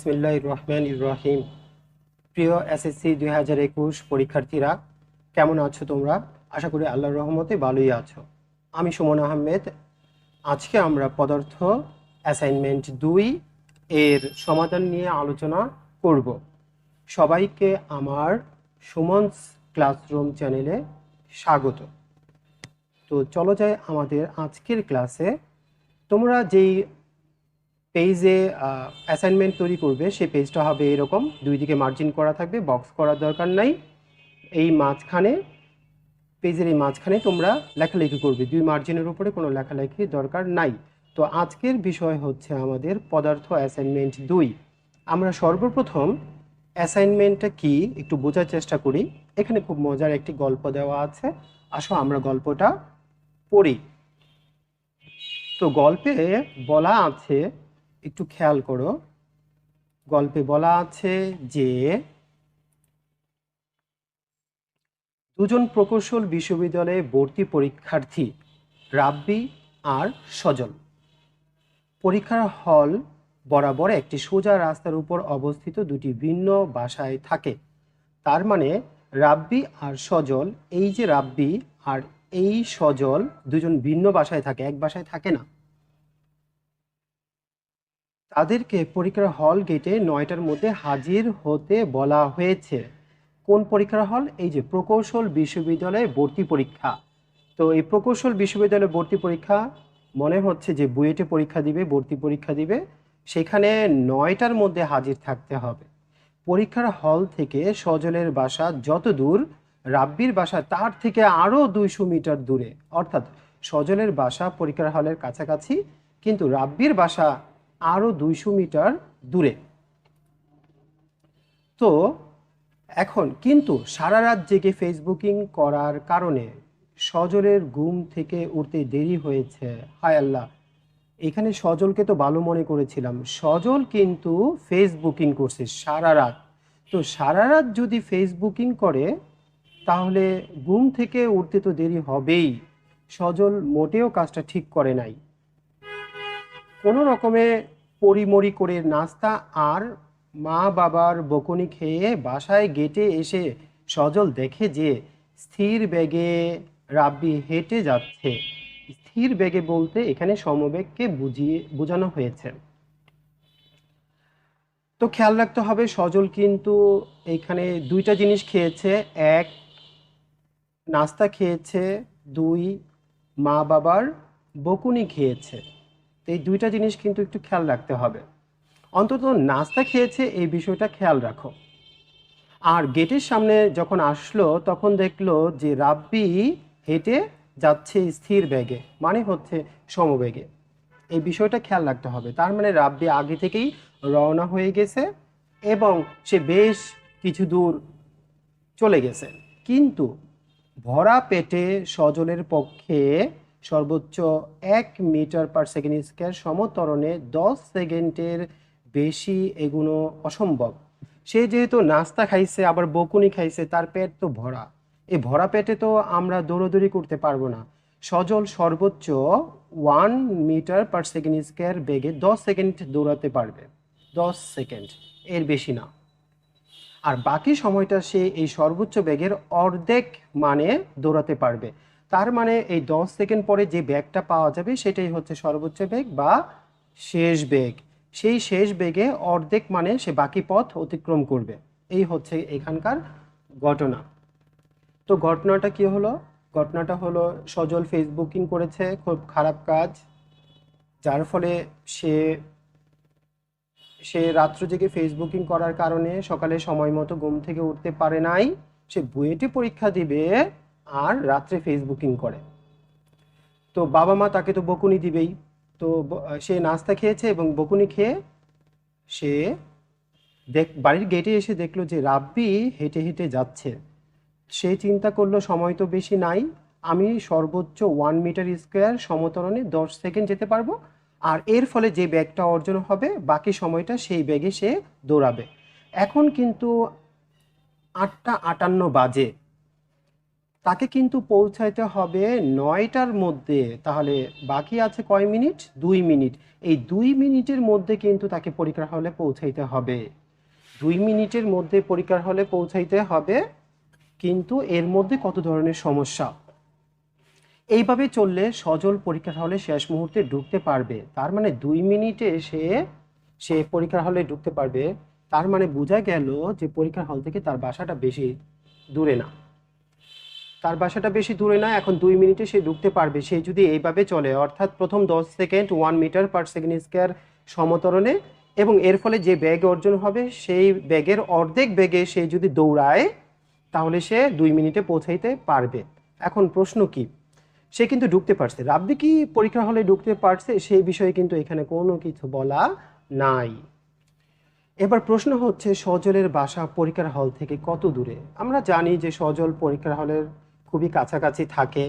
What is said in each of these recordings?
বিসমিল্লাহির রহমানির রহিম। প্রিয় এসএসসি 2021 পরীক্ষার্থীরা, কেমন আছো তোমরা? আশা করি আল্লাহর রহমতে ভালোই আছো। আমি সুমন আহমেদ। আজকে আমরা পদার্থ অ্যাসাইনমেন্ট 2 এর সমাধান নিয়ে আলোচনা করব। সবাইকে আমার সুমনস ক্লাসরুম চ্যানেলে স্বাগত। তো চলো যাই আমাদের আজকের ক্লাসে। তোমরা যেই পেজে অ্যাসাইনমেন্ট তৈরি করবে সেই পেজটা হবে এরকম, দুই দিকে মার্জিন করা থাকবে, বক্স করার দরকার নাই। এই মাঝখানে, পেজের এই মাঝখানে তোমরা লেখালেখি করবে, দুই মার্জিনের উপরে কোনো লেখালেখির দরকার নাই। তো আজকের বিষয় হচ্ছে আমাদের পদার্থ অ্যাসাইনমেন্ট 2। আমরা সর্বপ্রথম অ্যাসাইনমেন্টটা কি একটু বোঝার চেষ্টা করি। এখানে খুব মজার একটি গল্প দেওয়া আছে, আসো আমরা গল্পটা পড়ি। তো গল্পে বলা আছে, একটু খেয়াল করো, গল্পে বলা আছে যে দুজন প্রকৌশল বিশ্ববিদ্যালয়ে ভর্তি পরীক্ষার্থী রাব্বি আর সজল পরীক্ষার হল বরাবর একটি সোজা রাস্তার উপর অবস্থিত দুটি ভিন্ন বাসায় থাকে। তার মানে রাব্বি আর সজল, এই যে রাব্বি আর এই সজল দুজন ভিন্ন বাসায় থাকে, এক বাসায় থাকে না। তাদেরকে পরীক্ষার হল গেটে 9টার মধ্যে হাজির হতে বলা হয়েছে। কোন পরীক্ষার হল? এই যে প্রকৌশল বিশ্ববিদ্যালয়ে ভর্তি পরীক্ষা। তো এই প্রকৌশল বিশ্ববিদ্যালয়ে ভর্তি পরীক্ষা মনে হচ্ছে যে বুয়েটে পরীক্ষা দিবে, ভর্তি পরীক্ষা দিবে, সেখানে 9টার মধ্যে হাজির থাকতে হবে। পরীক্ষার হল থেকে সজলের বাসা যত দূর, রাব্বির বাসা তার থেকে আরও 200 মিটার দূরে। অর্থাৎ সজলের বাসা পরীক্ষার হলের কাছাকাছি, কিন্তু রাব্বির বাসা আরও 200 মিটার দূরে। তো এখন কিন্তু সারা রাত জেগে ফেসবুকিং করার কারণে সজলের ঘুম থেকে উঠতে দেরি হয়েছে। হায় আল্লাহ, এখানে সজলকে তো ভালো মনে করেছিলাম, সজল কিন্তু ফেসবুকিং করছে সারা রাত। তো সারা রাত যদি ফেসবুকিং করে তাহলে ঘুম থেকে উঠতে তো দেরি হবেই। সজল মোটেও কাজটা ঠিক করে নাই। কোনো রকমে পরিমরি করে নাস্তা আর মা বাবার বকুনি খেয়ে বাসায় গেটে এসে সজল দেখে যে স্থির বেগে রাব্বি হেঁটে যাচ্ছে। স্থির বেগে বলতে এখানে সমবেগকে বোঝানো হয়েছে। তো খেয়াল রাখতে হবে, সজল কিন্তু এখানে দুইটা জিনিস খেয়েছে। এক, নাস্তা খেয়েছে। দুই, মা বাবার বকুনি খেয়েছে। তো এই দুইটা জিনিস কিন্তু একটু খেয়াল রাখতে হবে। অন্তত নাস্তা খেয়েছে এই বিষয়টা খেয়াল রাখো। আর গেটের সামনে যখন আসলো তখন দেখলো যে রাব্বি হেঁটে যাচ্ছে স্থির বেগে, মানে হচ্ছে সমবেগে। এই বিষয়টা খেয়াল রাখতে হবে। তার মানে রাব্বি আগে থেকেই রওনা হয়ে গেছে এবং সে বেশ কিছু দূর চলে গেছে। কিন্তু ভরা পেটে সজলের পক্ষে সর্বোচ্চ 1 মিটার পার সেকেন্ড স্কয়ার সমত্বরণে 10 সেকেন্ডের বেশি এগুনো অসম্ভব। সে যেহেতু নাস্তা খাইছে আবার বকুনি খাইছে, তার পেট তো ভরা। এই ভরা পেটে তো আমরা দৌড়াদৌড়ি করতে পারবো না। সজল সর্বোচ্চ 1 মিটার পার সেকেন্ড স্কয়ার বেগে 10 সেকেন্ড দৌড়াতে পারবে। 10 সেকেন্ড, এর বেশি না। আর বাকি সময়টা সে এই সর্বোচ্চ বেগের অর্ধেক মানে দৌড়াতে পারবে। তার মানে এই 10 সেকেন্ড পরে যে বেগটা পাওয়া যাবে সেটাই হচ্ছে সর্বোচ্চ বেগ বা শেষ বেগ। সেই শেষ বেগে অর্ধেক মানে সে বাকি পথ অতিক্রম করবে। এই হচ্ছে এখানকার ঘটনা। তো ঘটনাটা কি হলো? ঘটনাটা হলো সজল ফেসবুকিং করেছে, খুব খারাপ কাজ, যার ফলে সে সে রাত্র জেগে ফেসবুকিং করার কারণে সকালে সময় মতো ঘুম থেকে উঠতে পারে নাই। সে বুয়েটে পরীক্ষা দিবে আর রাত্রে ফেসবুকিং করে। তো বাবা মা তাকে তো বকুনি দিবেই। তো সে নাস্তা খেয়েছে এবং বকুনি খেয়ে সে বাড়ির গেটে এসে দেখলো যে রাব্বি হেঁটে হেঁটে যাচ্ছে। সে চিন্তা করলো সময় তো বেশি নাই, আমি সর্বোচ্চ 1 মিটার স্কোয়ার সমতরণে 10 সেকেন্ড যেতে পারবো। আর এর ফলে যে বেগটা অর্জন হবে বাকি সময়টা সেই বেগে সে দৌড়াবে। এখন কিন্তু 8টা 58 বাজে। তাকে কিন্তু পৌঁছাইতে হবে 9টার মধ্যে। তাহলে বাকি আছে কয় মিনিট? 2 মিনিট। এই 2 মিনিটের মধ্যে কিন্তু তাকে পরীক্ষার হলে পৌঁছাইতে হবে। 2 মিনিটের মধ্যে পরীক্ষার হলে পৌঁছাইতে হবে, কিন্তু এর মধ্যে কত ধরনের সমস্যা। এইভাবে চললে সজল পরীক্ষার হলে শেষ মুহূর্তে ঢুকতে পারবে। তার মানে 2 মিনিটে সে পরীক্ষার হলে ঢুকতে পারবে। তার মানে বোঝা গেল যে পরীক্ষার হল থেকে তার বাসাটা বেশি দূরে না। তার বাসাটা বেশি দূরে না, এখন 2 মিনিটে সে ঢুকতে পারবে। সে যদি এইভাবে চলে, অর্থাৎ প্রথম 10 সেকেন্ড 1 মিটার/সেকেন্ড স্কয়ার সমতরণে, এবং এর ফলে যে বেগ অর্জন হবে সেই বেগের অর্ধেক বেগে সে যদি দৌড়ায়, তাহলে সে 2 মিনিটে পৌঁছাইতে পারবে। এখন প্রশ্ন কি, সে কিন্তু ঢুকতে পারছে। রাব্বি কি পরীক্ষা হলে ঢুকতে পারছে? সেই বিষয়ে কিন্তু এখানে কোনো কিছু বলা নাই। এবার প্রশ্ন হচ্ছে, সজলের বাসা পরীক্ষার হল থেকে কত দূরে? আমরা জানি যে সজল পরীক্ষার হলের খুবই কাছাকাছি থাকে।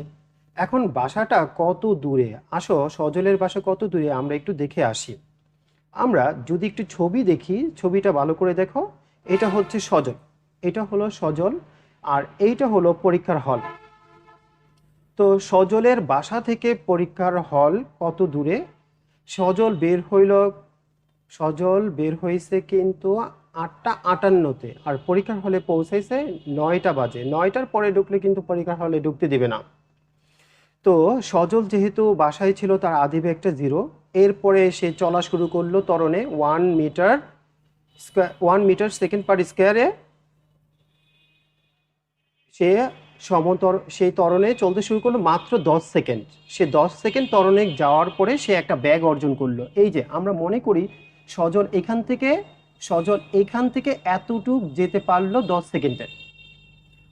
এখন বাসাটা কত দূরে? আসো, সজলের বাসা কত দূরে আমরা একটু দেখে আসি। আমরা যদি একটু ছবি দেখি, ছবিটা ভালো করে দেখো। এটা হচ্ছে সজল, এটা হলো সজল, আর এইটা হলো পরীক্ষার হল। তো সজলের বাসা থেকে পরীক্ষার হল কত দূরে? সজল বের হইল, সজল বের হয়েছে কিন্তু 8টা 58-তে, আর পরীক্ষার হলে পৌঁছাইছে 9টা বাজে। 9টার পরে ঢুকলে কিন্তু পরীক্ষার হলে ঢুকতে দিবে না। তো সজল যেহেতু বাসায় ছিল, তার আদি বেগটা 0। এরপরে সে চলা শুরু করলো ত্বরণে 1 মিটার/সেকেন্ড সে সেই ত্বরণে চলতে শুরু করলো মাত্র 10 সেকেন্ড। সে 10 সেকেন্ড ত্বরণে যাওয়ার পরে সে একটা ব্যাগ অর্জন করলো। এই যে আমরা মনে করি সজল এখান থেকে এতটুক যেতে পারলো 10 সেকেন্ডে।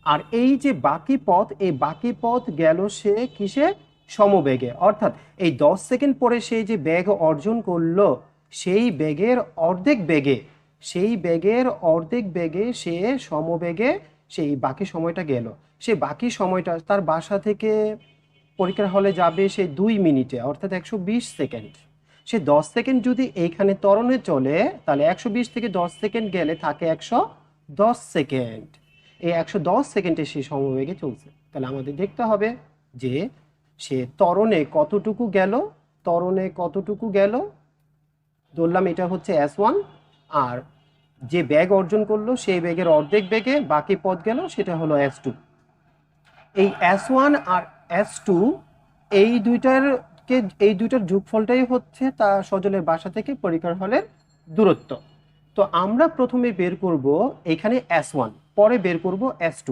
আর এই যে বাকি পথ, এই বাকি পথ গেল সে কিসে? সমবেগে। অর্থাৎ এই 10 সেকেন্ড পরে সে যে বেগ অর্জন করলো, সেই বেগের অর্ধেক বেগে সে সমবেগে সেই বাকি সময়টা গেল। সে বাকি সময়টা তার বাসা থেকে পরীক্ষার হলে যাবে সে 2 মিনিটে, অর্থাৎ 120 সেকেন্ড। সে 10 সেকেন্ড যদি এইখানে ত্বরণে চলে, তাহলে 120 থেকে 10 সেকেন্ড গেলে থাকে 110 সেকেন্ড। এই 110 সেকেন্ডে সে সমবেগে চলছে। তাহলে আমাদের দেখতে হবে যে সে ত্বরণে কতটুকু গেল। ধরলাম এটা হচ্ছে S1, আর যে বেগ অর্জন করলো সেই বেগের অর্ধেক বেগে বাকি পথ গেল, সেটা হলো S2। এই S1 আর S2 এই দুইটার যোগফলটাই হচ্ছে তা সজলের বাসা থেকে পরীক্ষার হলের দূরত্ব। তো আমরা প্রথমে বের করব এখানে S1, পরে বের করব S2।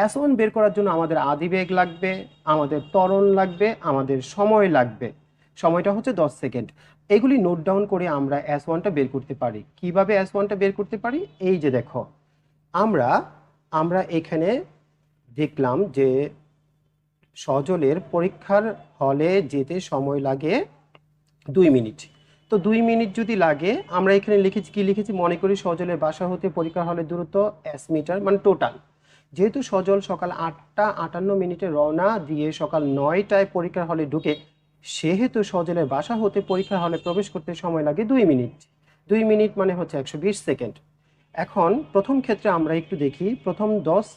S1 বের করার জন্য আমাদের আদিবেগ লাগবে, আমাদের ত্বরণ লাগবে, আমাদের সময় লাগবে। সময়টা হচ্ছে 10 সেকেন্ড। এগুলি নোট ডাউন করে আমরা S1টা বের করতে পারি। কিভাবে S1টা বের করতে পারি? এই যে দেখো, আমরা এখানে দেখলাম যে সজলের পরীক্ষার হলে যেতে সময় লাগে 2 মিনিট। তো 2 মিনিট যদি লাগে, আমরা এখানে লিখেছি মনে করি সজলের বাসা হতে পরীক্ষার হলের দূরত্ব S মিটার, মানে টোটাল। যেহেতু সজল সকাল 8টা 58 রওনা দিয়ে সকাল 9টায় পরীক্ষার হলে ঢুকে, সেহেতু সজলের বাসা হতে পরীক্ষার হলে প্রবেশ করতে সময় লাগে 2 মিনিট। 2 মিনিট মানে হচ্ছে 120 সেকেন্ড। এখন প্রথম ক্ষেত্রে আমরা একটু দেখি, প্রথম 10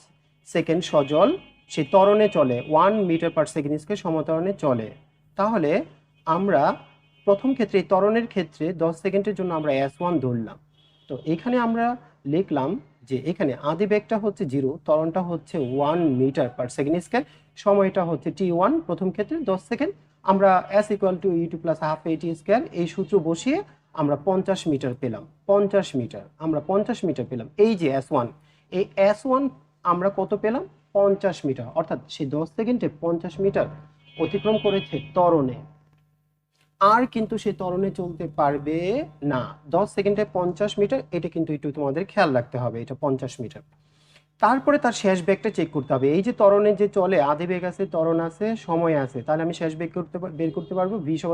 সেকেন্ড সজল সে ত্বরণে চলে, 1 মিটার/সেকেন্ড সমত্বরণে চলে। তাহলে আমরা প্রথম ক্ষেত্রে ত্বরণের ক্ষেত্রে 10 সেকেন্ডের জন্য আমরা S1 ধরলাম। তো এখানে আমরা লিখলাম যে এখানে আদি বেগটা হচ্ছে 0, ত্বরণটা হচ্ছে 1 মিটার/সেকেন্ড, সময়টা হচ্ছে T1 প্রথম ক্ষেত্রে 10 সেকেন্ড। আমরা S = E2 + ½ AT², এই সূত্র বসিয়ে আমরা 50 মিটার পেলাম। 50 মিটার, আমরা 50 মিটার পেলাম। এই যে S1, এই S1 আমরা কত পেলাম? 50 মিটার। অর্থাৎ সে 10 সেকেন্ডে 50 মিটার অতিক্রম করেছে ত্বরণে। আর কিন্তু সে ত্বরণে চলতে পারবে না। 10 সেকেন্ডে 50 মিটার, এটা কিন্তু একটু তোমাদের খেয়াল রাখতে হবে, এটা 50 মিটার। তারপরে তার শেষ বেগটা চেক করতে হবে। এই যে ত্বরণে যে চলে, আদি বেগ আছে, ত্বরণ আছে, সময় আছে, তাহলে আমি শেষ বেগ বের করতে পারবো V =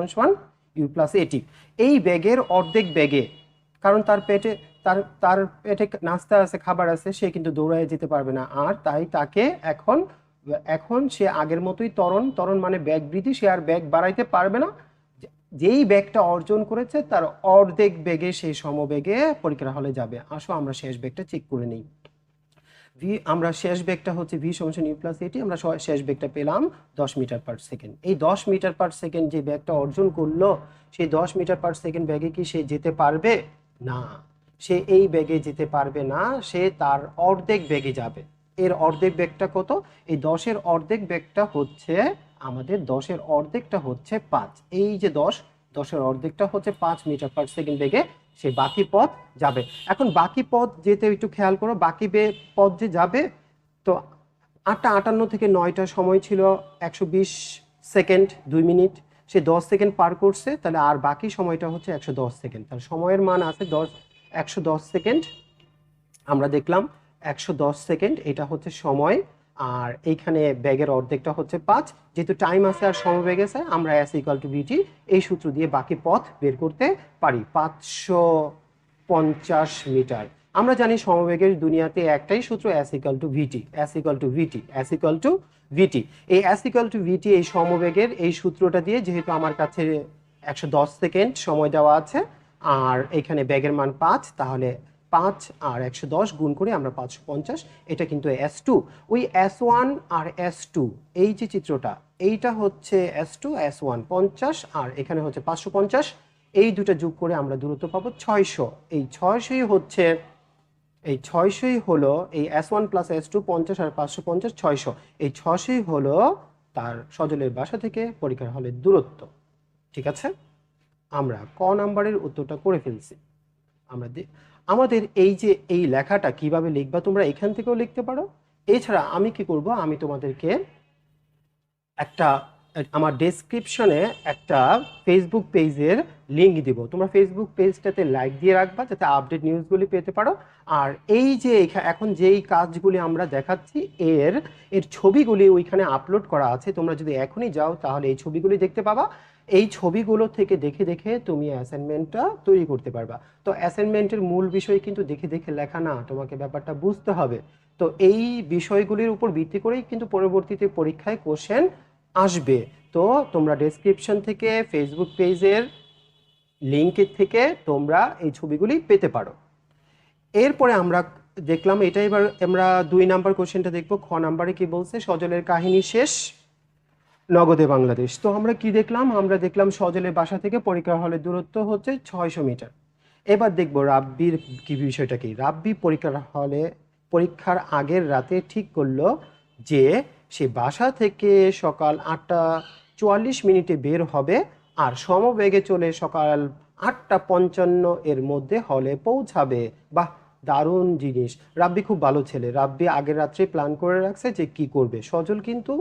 U + AT। এই বেগের অর্ধেক বেগে, কারণ তার পেটে নাস্তা আছে, খাবার আছে, সে কিন্তু দৌড়ায় যেতে পারবে না। আর তাই তাকে এখন সে আগের মতোই ত্বরণ মানে বেগ বৃদ্ধি, সে আর বেগ বাড়াইতে পারবে না। যেই বেগটা অর্জন করেছে তার অর্ধেক বেগে সেই সমবেগে পরীক্ষার হলে যাবে। আসো আমরা শেষ বেগটা চেক করে নিই। ভি আমরা শেষ বেগটা হচ্ছে ভি সমান ইউ প্লাস এটি, আমরা শেষ বেগটা পেলাম 10 মিটার/সেকেন্ড। এই 10 মিটার/সেকেন্ড যে বেগটা অর্জন করলো, সেই 10 মিটার/সেকেন্ড বেগে কি সে যেতে পারবে? না, সে এই বেগে যেতে পারবে না, সে তার অর্ধেক বেগে যাবে। এর অর্ধেক বেগটা কত? এই 10-এর অর্ধেক বেগটা হচ্ছে আমাদের 10-এর অর্ধেকটা হচ্ছে 5। এই যে 10-এর অর্ধেকটা হচ্ছে 5 মিটার/সেকেন্ড বেগে সে বাকি পথ যাবে। এখন বাকি পথ যেতে একটু খেয়াল করো, বাকি পথ যে যাবে, তো 8:58 থেকে 9টা সময় ছিল 120 সেকেন্ড 2 মিনিট, সে 10 সেকেন্ড পার করছে, তাহলে আর বাকি সময়টা হচ্ছে 110 সেকেন্ড। তাহলে সময়ের মান আছে 110 সেকেন্ড। আমরা দেখলাম 110 সেকেন্ড এটা হচ্ছে সময়, আর এইখানে ব্যাগের অর্ধেকটা হচ্ছে 5। যেহেতু টাইম আছে আর সমবেগ আছে, আমরা S = VT এই সূত্র দিয়ে বাকি পথ বের করতে পারি, 550 মিটার। আমরা জানি সমবেগের দুনিয়াতে একটাই সূত্র, S = VT, S = VT, S = VT। এই S = VT এই সমবেগের এই সূত্রটা দিয়ে, যেহেতু আমার কাছে 110 সেকেন্ড সময় দেওয়া আছে আর এখানে ব্যাগের মান 5, তাহলে 5 আর 110 গুণ করে আমরা 550, এটা কিন্তু S2। ওই S1 আর S2 এই যে চিত্রটা, এইটা হচ্ছে S2 S1 50, আর এখানে হচ্ছে 550, এই দুটো যোগ করে আমরা দূরত্ব পাবো 600। এই 600ই হচ্ছে, এই 600ই হলো এই S1 প্লাস S2 50 আর 550 600, এই 600ই হলো তার সজলের বাসা থেকে পরীক্ষার হলের দূরত্ব। ঠিক আছে, আমরা ক নাম্বারের উত্তরটা করে ফেলছি। আমরা আমাদের এই যে এই লেখাটা কিভাবে লিখবা, তোমরা এখান থেকেও লিখতে পারো। এছাড়া আমি কি করব, আমি তোমাদেরকে একটা আমার ডেসক্রিপশনে একটা ফেসবুক পেজের লিঙ্ক দিব, তোমরা ফেসবুক পেজটাতে লাইক দিয়ে রাখবা যাতে আপডেট নিউজগুলি পেতে পারো। আর এই যে এখন যেই কাজগুলি আমরা দেখাচ্ছি এর ছবিগুলি ওইখানে আপলোড করা আছে, তোমরা যদি এখনই যাও তাহলে এই ছবিগুলি দেখতে পাবা। এই ছবিগুলো থেকে দেখে দেখে তুমি অ্যাসাইনমেন্টটা তৈরি করতে পারবা। তো অ্যাসাইনমেন্টের মূল বিষয় কিন্তু দেখে দেখে লেখা না, তোমাকে ব্যাপারটা বুঝতে হবে। তো এই বিষয়গুলির উপর ভিত্তি করেই কিন্তু পরবর্তীতে পরীক্ষায় কোশ্চেন আসবে। তো তোমরা ডেসক্রিপশন থেকে ফেসবুক পেজের লিঙ্কের থেকে তোমরা এই ছবিগুলি পেতে পারো। এরপরে আমরা দেখলাম এটা, এবার আমরা 2 নাম্বার কোশ্চেনটা দেখব। খ নাম্বারে কি বলছে, সজলের কাহিনী শেষ, নগদে বাংলাদেশ। তো আমরা কি দেখলাম, আমরা দেখলাম সজলের বাসা থেকে পরীক্ষার হলের দূরত্ব হচ্ছে 600 মিটার। এবার দেখব রাব্বির কি বিষয়টা কি। রাব্বি পরীক্ষার আগের রাতে ঠিক করলো যে সে বাসা থেকে সকাল 8:44 বের হবে আর সমবেগে চলে সকাল 8:55 এর মধ্যে হলে পৌঁছাবে। বাহ, দারুণ জিনিস। রাব্বি খুব ভালো ছেলে। রাব্বি আগের রাত্রে প্ল্যান করে রাখছে যে কি করবে। সজল কিন্তু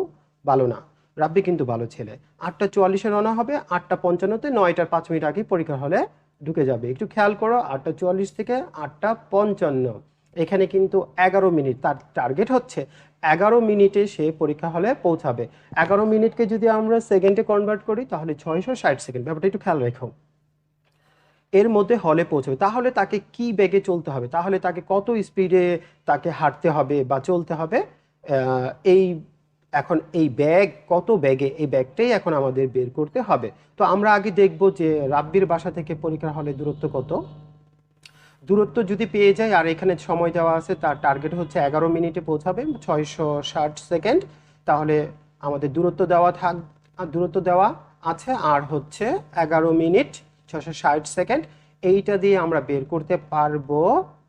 ভালো না, রাব্বি কিন্তু ভালো ছেলে। 8:44 রওনা হবে, 8:55-তে 9:05 আগে পরীক্ষার হলে ঢুকে যাবে। একটু খেয়াল করো, 8:44 থেকে 8:55, এখানে কিন্তু 11 মিনিট তার টার্গেট হচ্ছে। 11 মিনিটে সে পরীক্ষা হলে পৌঁছাবে। 11 মিনিটকে যদি আমরা সেকেন্ডে কনভার্ট করি তাহলে 660 সেকেন্ড। ব্যাপারটা একটু খেয়াল রেখো। এর মধ্যে হলে পৌঁছবে, তাহলে তাকে কি বেগে চলতে হবে, তাহলে তাকে কত স্পিডে তাকে হাঁটতে হবে বা চলতে হবে, এই এখন এই ব্যাগ কত ব্যাগে, এই ব্যাগটাই এখন আমাদের বের করতে হবে। তো আমরা আগে দেখব যে রাব্বির বাসা থেকে পরীক্ষার হলে দূরত্ব কত। দূরত্ব যদি পেয়ে যায় আর এখানে সময় দেওয়া আছে, তার টার্গেট হচ্ছে 11 মিনিটে পৌঁছাবে, 660 সেকেন্ড। তাহলে আমাদের দূরত্ব দেওয়া আছে আর হচ্ছে 11 মিনিট 660 সেকেন্ড। এইটা দিয়ে আমরা বের করতে পারবো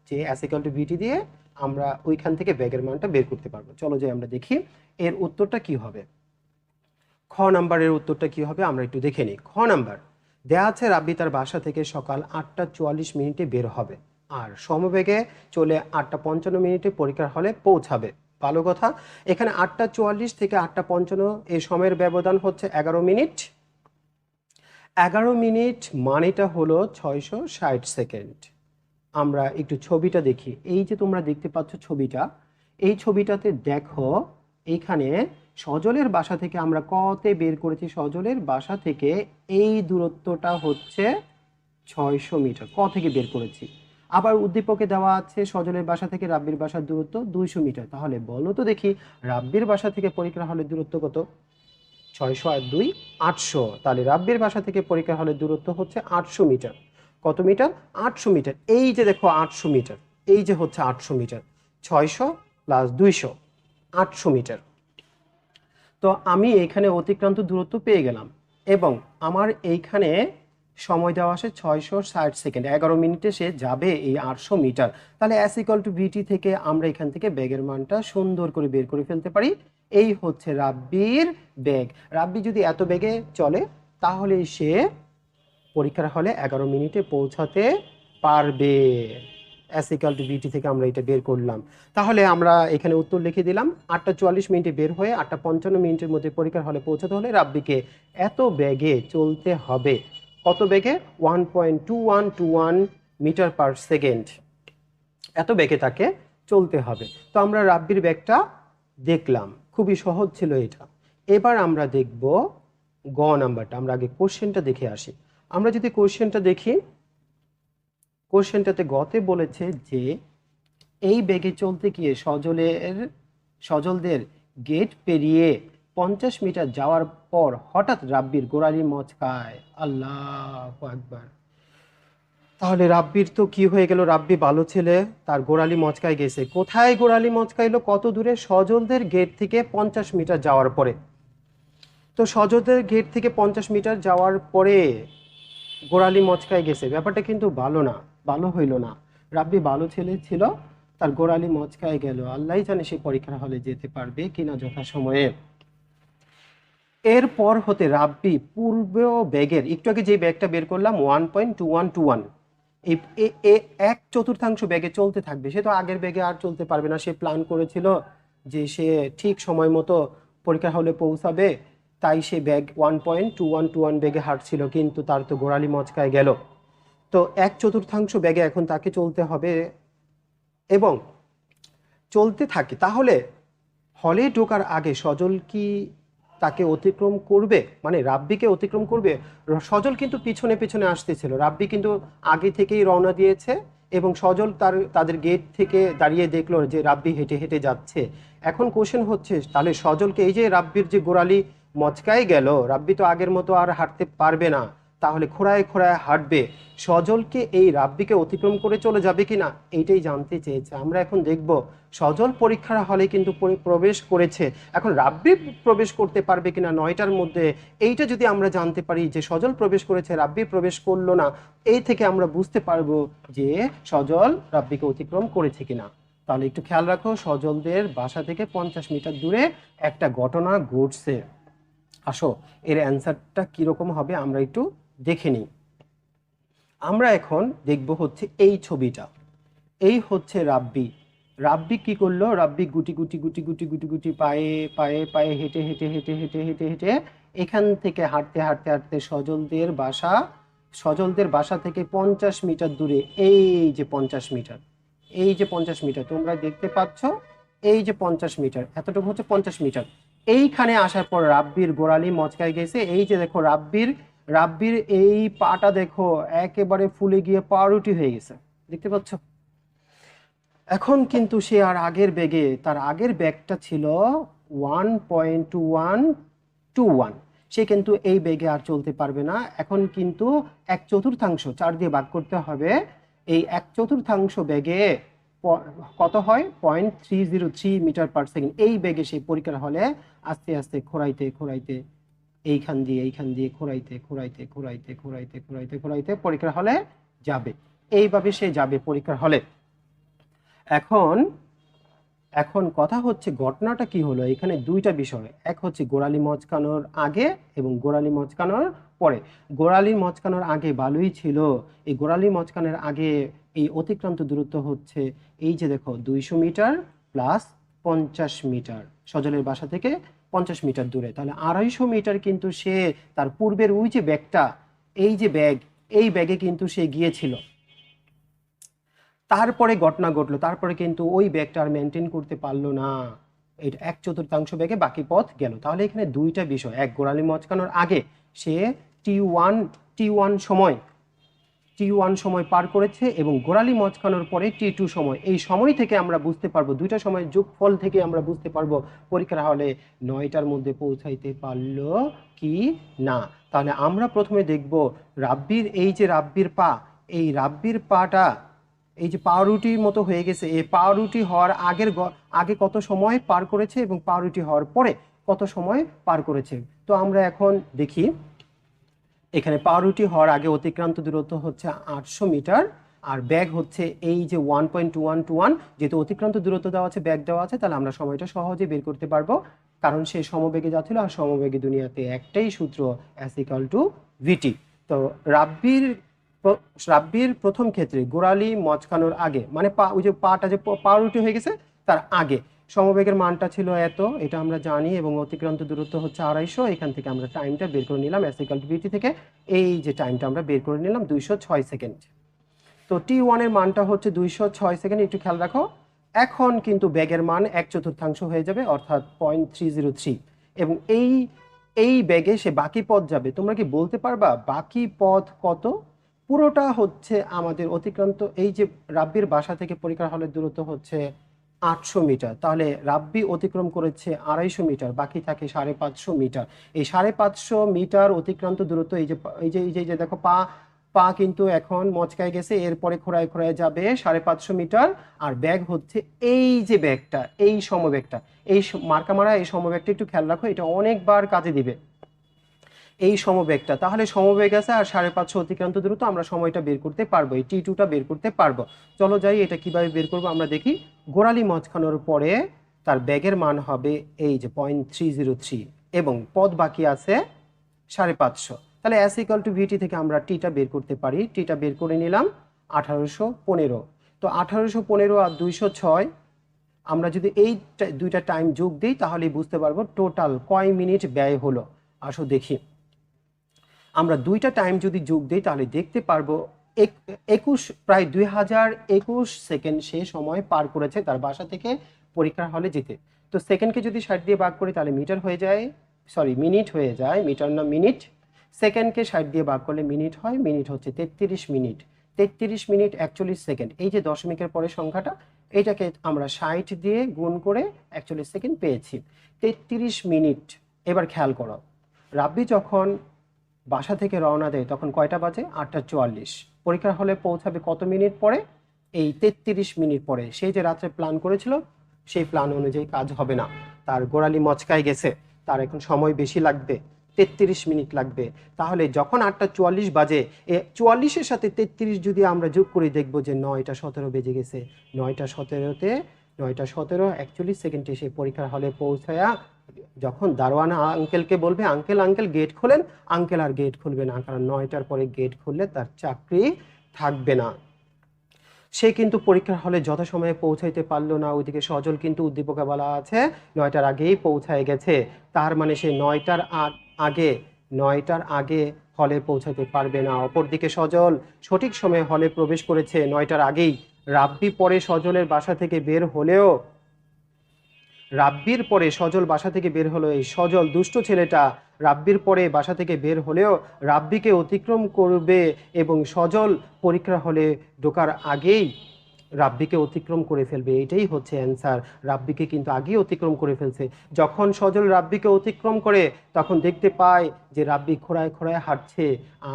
যে S = VT দিয়ে আমরা ওইখান থেকে ব্যাগের মানটা বের করতে পারবো। চলো যে আমরা দেখি এর উত্তরটা কি হবে। খ নাম্বারের উত্তরটা কি হবে আমরা একটু দেখে নিই। খ নাম্বার দেয়া আছে রাব্বি তার বাসা থেকে সকাল 8:44 বের হবে আর সমবেগে চলে 8:55 পরীক্ষার হলে পৌঁছাবে। ভালো কথা। এখানে 8:44 থেকে 8:55 এই সময়ের ব্যবধান হচ্ছে 11 মিনিট। 11 মিনিট মানেটা হলো 660 সেকেন্ড। আমরা একটু ছবিটা দেখি। এই যে তোমরা দেখতে পাচ্ছ ছবিটা, এই ছবিটাতে দেখো এইখানে সজলের বাসা থেকে আমরা কতে বের করেছি, সজলের বাসা থেকে এই দূরত্বটা হচ্ছে 600 মিটার, ক থেকে বের করেছি। আবার উদ্দীপকে দেওয়া আছে সজলের বাসা থেকে রাব্বির বাসার দূরত্ব 200 মিটার। তাহলে বলো তো দেখি রাব্বির বাসা থেকে পরীক্ষা হলের দূরত্ব কত? 600 আর 2 800। তাহলে রাব্বির বাসা থেকে পরীক্ষা হলের দূরত্ব হচ্ছে 800 মিটার। কত মিটার? 800 মিটার। এই যে দেখো 800 মিটার, এই যে হচ্ছে 800 মিটার। 600 plus 200, 800 metre. তো আমি এইখানে অতিক্রান্ত দূরত্ব পেয়ে গেলাম এবং আমার এইখানে সময় দেওয়া আসে 660 সেকেন্ড, 11 মিনিটে সে যাবে এই 800 মিটার। তাহলে এস ইকুয়াল টু ভিটি থেকে আমরা এখান থেকে বেগের মানটা সুন্দর করে বের করে ফেলতে পারি। এই হচ্ছে রাব্বির বেগ। রাব্বি যদি এত বেগে চলে তাহলে সে পরীক্ষার হলে 11 মিনিটে পৌঁছাতে পারবে। এস ইকুয়াল টু ভিটি থেকে আমরা এটা বের করলাম। তাহলে আমরা এখানে উত্তর লিখে দিলাম। 8টা 44 মিনিটে বের হয়ে 8টা 55 মিনিটের মধ্যে পরীক্ষার হলে পৌঁছাতে হলে রাব্বিকে এত বেগে চলতে হবে। কত বেগে? 1.2121 মিটার পার সেকেন্ড। এত বেগে তাকে চলতে হবে। তো আমরা রাব্বির বেগটা দেখলাম, খুবই সহজ ছিল এটা। এবার আমরা দেখব গ নাম্বারটা। আমরা আগে কোশ্চেনটা দেখে আসি। আমরা যদি কোশ্চেনটা দেখি, কোশ্চেনটাতে গতে বলেছে যে এই বেগে চলতে গিয়ে সজলদের গেট পেরিয়ে 50 মিটার যাওয়ার পর হঠাৎ রাব্বির গোড়ালি মচকায়। আল্লাহু আকবার। তাহলে রাব্বির তো কি হয়ে গেল? রাব্বি ভালো ছেলে, তার গোড়ালি মচকায় গেছে। কোথায় গোড়ালি মচকাইলো? কত দূরে? সজলদের গেট থেকে 50 মিটার যাওয়ার পরে। তো সজলদের গেট থেকে 50 মিটার যাওয়ার পরে গোড়ালি মচকায় গেছে, ব্যাপারটা কিন্তু ভালো না, ভালো হইল না। রাব্বি ভালো ছেলে ছিল, তার গোড়ালি মচকায় গেল। আল্লাহই জানে সে পরীক্ষার হলে যেতে পারবে কিনা যথাসময়ে। এরপর হতে রাব্বি পূর্ব বেগের, একটু আগে যে ব্যাগটা বের করলাম 1.2121, এই 1/4 বেগে চলতে থাকবে। সে তো আগের বেগে আর চলতে পারবে না। সে প্ল্যান করেছিল যে সে ঠিক সময় মতো পরীক্ষা হলে পৌঁছাবে, তাই সে ব্যাগ 1.2121 বেগে হাঁটছিল, কিন্তু তার তো গোড়ালি মচকায় গেল। তো 1/4 বেগে এখন তাকে চলতে হবে এবং চলতে থাকে। তাহলে হলে ঢোকার আগে সজল কি তাকে অতিক্রম করবে, মানে রাব্বিকে অতিক্রম করবে? সজল কিন্তু পিছনে পিছনে আসতেছিল, রাব্বি কিন্তু আগে থেকেই রওনা দিয়েছে এবং সজল তাদের গেট থেকে দাঁড়িয়ে দেখলো যে রাব্বি হেঁটে হেঁটে যাচ্ছে। এখন কোশ্চেন হচ্ছে, তাহলে সজলকে, এই যে রাব্বির যে গোড়ালি মচকায় গেল, রাব্বি তো আগের মতো আর হাঁটতে পারবে না, তাহলে খোঁড়ায় খোঁড়ায় হাঁটবে, সজলকে এই রাব্বিকে অতিক্রম করে চলে যাবে কিনা, এইটাই জানতে চেয়েছে। আমরা এখন দেখব সজল পরীক্ষার হলে কিন্তু প্রবেশ করেছে, এখন রাব্বি প্রবেশ করতে পারবে কিনা 9টার মধ্যে। এইটা যদি আমরা জানতে পারি যে সজল প্রবেশ করেছে, রাব্বি প্রবেশ করলো না, এই থেকে আমরা বুঝতে পারবো যে সজল রাব্বিকে অতিক্রম করেছে কিনা। তাহলে একটু খেয়াল রাখো, সজলদের বাসা থেকে 50 মিটার দূরে একটা ঘটনা ঘটছে। আসো, এর অ্যান্সারটা কিরকম হবে আমরা একটু দেখে নিই। আমরা এখন দেখব হচ্ছে এই ছবিটা। এই হচ্ছে রাব্বি। রাব্বি কি করলো? রাব্বি গুটি গুটি গুটি গুটি গুটি গুটি পায়ে পায়ে পায়ে হেঁটে হেঁটে হেঁটে হেঁটে হেঁটে হেঁটে এখান থেকে হাঁটতে হাঁটতে হাঁটতে সজলদের বাসা থেকে 50 মিটার দূরে, এই যে 50 মিটার, এই যে 50 মিটার তোমরা দেখতে পাচ্ছ, এই যে 50 মিটার, এতটুকু হচ্ছে 50 মিটার। এইখানে আসার পর রাব্বির গোড়ালি মচকায় গেছে। এই যে দেখো রাব্বির এই পাটা দেখো একেবারে ফুলে গিয়ে পাউরুটি হয়ে গেছে, দেখতে পাচ্ছ? এখন কিন্তু সে আর আগের বেগে, তার আগের ব্যাগটা ছিল 1.2121, সে কিন্তু এই বেগে আর চলতে পারবে না। এখন কিন্তু 1/4, 4 দিয়ে ভাগ করতে হবে। এই 1/4 বেগে কত হয়? 0.303 মিটার পার সেকেন্ড। এই বেগে সে পরীক্ষার হলে আস্তে আস্তে খোঁড়াইতে খোঁড়াইতে এইখান দিয়ে খোঁড়াইতে খোঁড়াইতে খোঁড়াইতে খোঁড়াইতে খোঁড়াইতে খোঁড়াইতে পরীক্ষার হলে যাবে। এইভাবে সে যাবে পরীক্ষার হলে। এখন এখন কথা হচ্ছে ঘটনাটা কি হলো? এখানে দুইটা বিষয়, এক হচ্ছে গোড়ালি মচকানোর আগে এবং গোড়ালি মচকানোর পরে। গোড়ালি মচকানোর আগে ভালোই ছিল, এই গোড়ালি মচকানোর আগে এই অতিক্রান্ত দূরত্ব হচ্ছে, এই যে দেখো 200 মিটার প্লাস 50 মিটার, সজলের বাসা থেকে 50 মিটার দূরে, তাহলে 250 মিটার কিন্তু সে তার পূর্বের ওই যে ব্যাগটা, এই যে ব্যাগ, এই ব্যাগে কিন্তু সে গিয়েছিল। তারপরে ঘটনা ঘটলো, তারপরে কিন্তু ওই ব্যাগটা আর মেনটেন করতে পারলো না, এটা 1/4 ব্যাগে বাকি পথ গেল। তাহলে এখানে দুইটা বিষয়, এক গোড়ালি মচকানোর আগে সে টি ওয়ান সময় পার করেছে এবং গোড়ালি মচকানোর পরে টি2 সময়। এই সময় থেকে আমরা বুঝতে পারবো, দুইটা সময় যোগফল থেকে আমরা বুঝতে পারবো পরীক্ষার হলে 9টার মধ্যে পৌঁছাইতে পারলো কি না। তাহলে আমরা প্রথমে দেখব রাব্বির, এই যে রাব্বির পা, এই রাব্বির পাটা, এই যে পাউরুটির মতো হয়ে গেছে, এই পাউরুটি হওয়ার আগে কত সময় পার করেছে এবং পাউরুটি হওয়ার পরে কত সময় পার করেছে। তো আমরা এখন দেখি, এখানে পাউরুটি হওয়ার আগে অতিক্রান্ত দূরত্ব হচ্ছে 800 মিটার, আর ব্যাগ হচ্ছে এই যে 1.2121। যেহেতু অতিক্রান্ত দূরত্ব দেওয়া আছে, ব্যাগ দেওয়া আছে, তাহলে আমরা সময়টা সহজে বের করতে পারবো, কারণ সে সমবেগে যাচ্ছিল, আর সমবেগে দুনিয়াতে একটাই সূত্র, S=VT। তো রাব্বির প্রথম ক্ষেত্রে গোড়ালি মচকানোর আগে, মানে ওই যে পাটা যে পাউরুটি হয়ে গেছে তার আগে সমবেগের মানটা ছিল এত, এটা আমরা জানি, এবং অতিক্রান্ত দূরত্ব হচ্ছে 250। এখান থেকে আমরা টাইমটা বের করে নিলাম S=VT থেকে। এই যে টাইমটা আমরা বের করে নিলাম 206 সেকেন্ড। তো T1 এর মানটা হচ্ছে 206 সেকেন্ড, একটু খেয়াল রাখো। এখন কিন্তু ব্যাগের মান 1/4 হয়ে যাবে, অর্থাৎ 0.303। এবং এই ব্যাগে সে বাকি পথ যাবে। তোমরা কি বলতে পারবা বাকি পথ কত? পুরোটা হচ্ছে আমাদের অতিক্রান্ত, এই যে রাব্বির বাসা থেকে পরীক্ষার হলের দূরত্ব হচ্ছে 800 মিটার, তাহলে রাব্বি অতিক্রম করেছে 250 মিটার, বাকি থাকে 550 মিটার। এই 550 মিটার অতিক্রান্ত দূরত্ব, এই যে দেখো পা কিন্তু এখন মচকায় গেছে, এরপরে খোঁড়ায় খোঁড়ায় যাবে 550 মিটার। আর ব্যাগ হচ্ছে এই যে ব্যাগটা, এই সমব্যাগটা, এই মার্কা মারা এই সমব্যাগটা একটু খেয়াল রাখো, এটা অনেকবার কাজে দিবে। এই সমবেগটা, তাহলে সমবেগ আছে আর 550 অতিক্রান্ত দূরত্ব, আমরা সময়টা বের করতে পারবো, এই T2টা বের করতে পারবো। চলো যাই, এটা কিভাবে বের করবো আমরা দেখি। গোড়ালি মচকানোর পরে তার ব্যাগের মান হবে এই যে 0.303, এবং পথ বাকি আছে 550। তাহলে S=VT থেকে আমরা টিটা বের করতে পারি। টিটা বের করে নিলাম 1815। তো 1815 আর 206, আমরা যদি এই দুইটা টাইম যোগ দিই তাহলেই বুঝতে পারবো টোটাল কয় মিনিট ব্যয় হলো। আসো দেখি, আমরা দুইটা টাইম যদি যোগ দিই তাহলে দেখতে পারবো প্রায় 2021 সেকেন্ড সে সময় পার করেছে তার বাসা থেকে পরীক্ষার হলে যেতে। তো সেকেন্ডকে যদি 60 দিয়ে ভাগ করি তাহলে মিটার হয়ে যায়, সরি মিনিট হয়ে যায়, মিটার না মিনিট। সেকেন্ডকে 60 দিয়ে ভাগ করলে মিনিট হয়, মিনিট হচ্ছে 33 মিনিট। 33 মিনিট 41 সেকেন্ড, এই যে দশমিকের পরে সংখ্যাটা, এইটাকে আমরা 60 দিয়ে গুণ করে 41 সেকেন্ড পেয়েছি, 33 মিনিট। এবার খেয়াল করো, রাব্বি যখন বাসা থেকে রওনা দেয় তখন কয়টা বাজে? 8:44। পরীক্ষার হলে পৌঁছাবে কত মিনিট পরে? এই 33 মিনিট পরে। সেই যে রাত্রে প্ল্যান করেছিল সেই প্ল্যান অনুযায়ী কাজ হবে না, তার গোড়ালি মচকায় গেছে, তার এখন সময় বেশি লাগবে, 33 মিনিট লাগবে। তাহলে যখন 8:44 বাজে, 44-এর সাথে 33 যদি আমরা যোগ করে দেখবো যে 9:17 বেজে গেছে। 9:17-তে 9:17 41 সেকেন্ডে সে পরীক্ষার হলে পৌঁছায়া যখন দারোয়ান আঙ্কেলকে বলবে আঙ্কেল আঙ্কেল গেট খোলেন, আঙ্কেল আর গেট খুলবে না, কারণ 9টার পরে গেট খুললে তার চাকরি থাকবে না। সে কিন্তু পরীক্ষার হলে যথাসময়ে পৌঁছাইতে পারলো না। ওইদিকে সজল কিন্তু উদ্দীপকে বলা আছে 9টার আগেই পৌঁছায় গেছে, তার মানে সে 9টার আগে হলে পৌঁছাতে পারবে না। অপরদিকে সজল সঠিক সময়ে হলে প্রবেশ করেছে 9টার আগেই। রাব্বি পরে সজলের বাসা থেকে বের হলেও, রাব্বির পরে সজল বাসা থেকে বের হলো, এই সজল দুষ্ট ছেলেটা রাব্বির পরে বাসা থেকে বের হলেও রাব্বিকে অতিক্রম করবে, এবং সজল পরীক্ষার হলে ঢোকার আগেই রাব্বিকে অতিক্রম করে ফেলবে। এটাই হচ্ছে অ্যান্সার। রাব্বিকে কিন্তু আগেই অতিক্রম করে ফেলছে। যখন সজল রাব্বিকে অতিক্রম করে তখন দেখতে পায় যে রাব্বি খোঁড়ায় খোঁড়ায় হাঁটছে,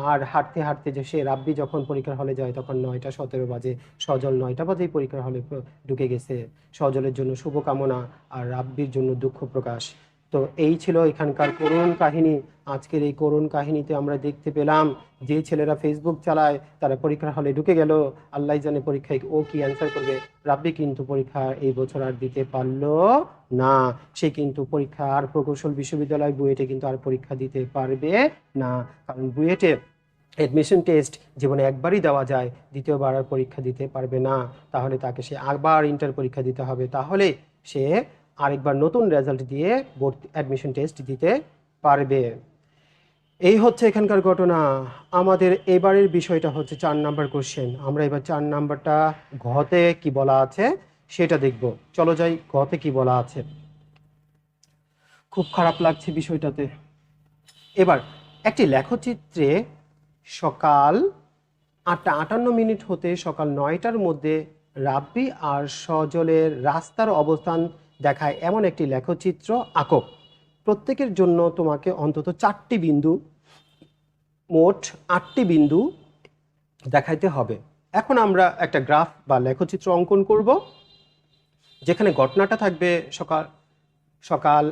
আর হাঁটতে হাঁটতে যে সে রাব্বি যখন পরীক্ষার হলে যায় তখন 9:17 বাজে। সজল 9টা বাজেই পরীক্ষার হলে ঢুকে গেছে। সজলের জন্য শুভকামনা আর রাব্বির জন্য দুঃখ প্রকাশ। তো এই ছিল এখানকার করুণ কাহিনী। আজকের এই করুণ কাহিনীতে আমরা দেখতে পেলাম যে ছেলেরা ফেসবুক চালায় তারা পরীক্ষার হলে ঢুকে গেল, আল্লাহ জানে পরীক্ষায় ও কি অ্যান্সার করবে। রাব্বি কিন্তু পরীক্ষা এই বছর আর দিতে পারলো না। সে কিন্তু পরীক্ষা আর প্রকৌশল বিশ্ববিদ্যালয় বুয়েটে কিন্তু আর পরীক্ষা দিতে পারবে না, কারণ বুয়েটে অ্যাডমিশন টেস্ট জীবনে একবারই দেওয়া যায়, দ্বিতীয়বার আর পরীক্ষা দিতে পারবে না। তাহলে তাকে সে আবার ইন্টার পরীক্ষা দিতে হবে, তাহলে সে আরেকবার নতুন রেজাল্ট দিয়ে অ্যাডমিশন টেস্ট দিতে পারবে। এই হচ্ছে এখানকার ঘটনা। আমাদের এবারের বিষয়টা হচ্ছে 4 নাম্বার কোশ্চেন। আমরা এবার 4 নাম্বারটা ঘতে কি বলা আছে সেটা দেখব। চলো যাই, ঘতে কি বলা আছে। খুব খারাপ লাগছে বিষয়টাতে। এবার একটি লেখচিত্রে সকাল 8:58 হতে সকাল 9টার মধ্যে রাব্বি আর সজলের রাস্তার অবস্থান দেখায় এমন একটি লেখচিত্র আঁকো। প্রত্যেকের জন্য তোমাকে অন্তত 4টি বিন্দু, মোট 8টি বিন্দু দেখাইতে হবে। এখন আমরা একটা গ্রাফ বা লেখচিত্র অঙ্কন করব, যেখানে ঘটনাটা থাকবে সকাল সকাল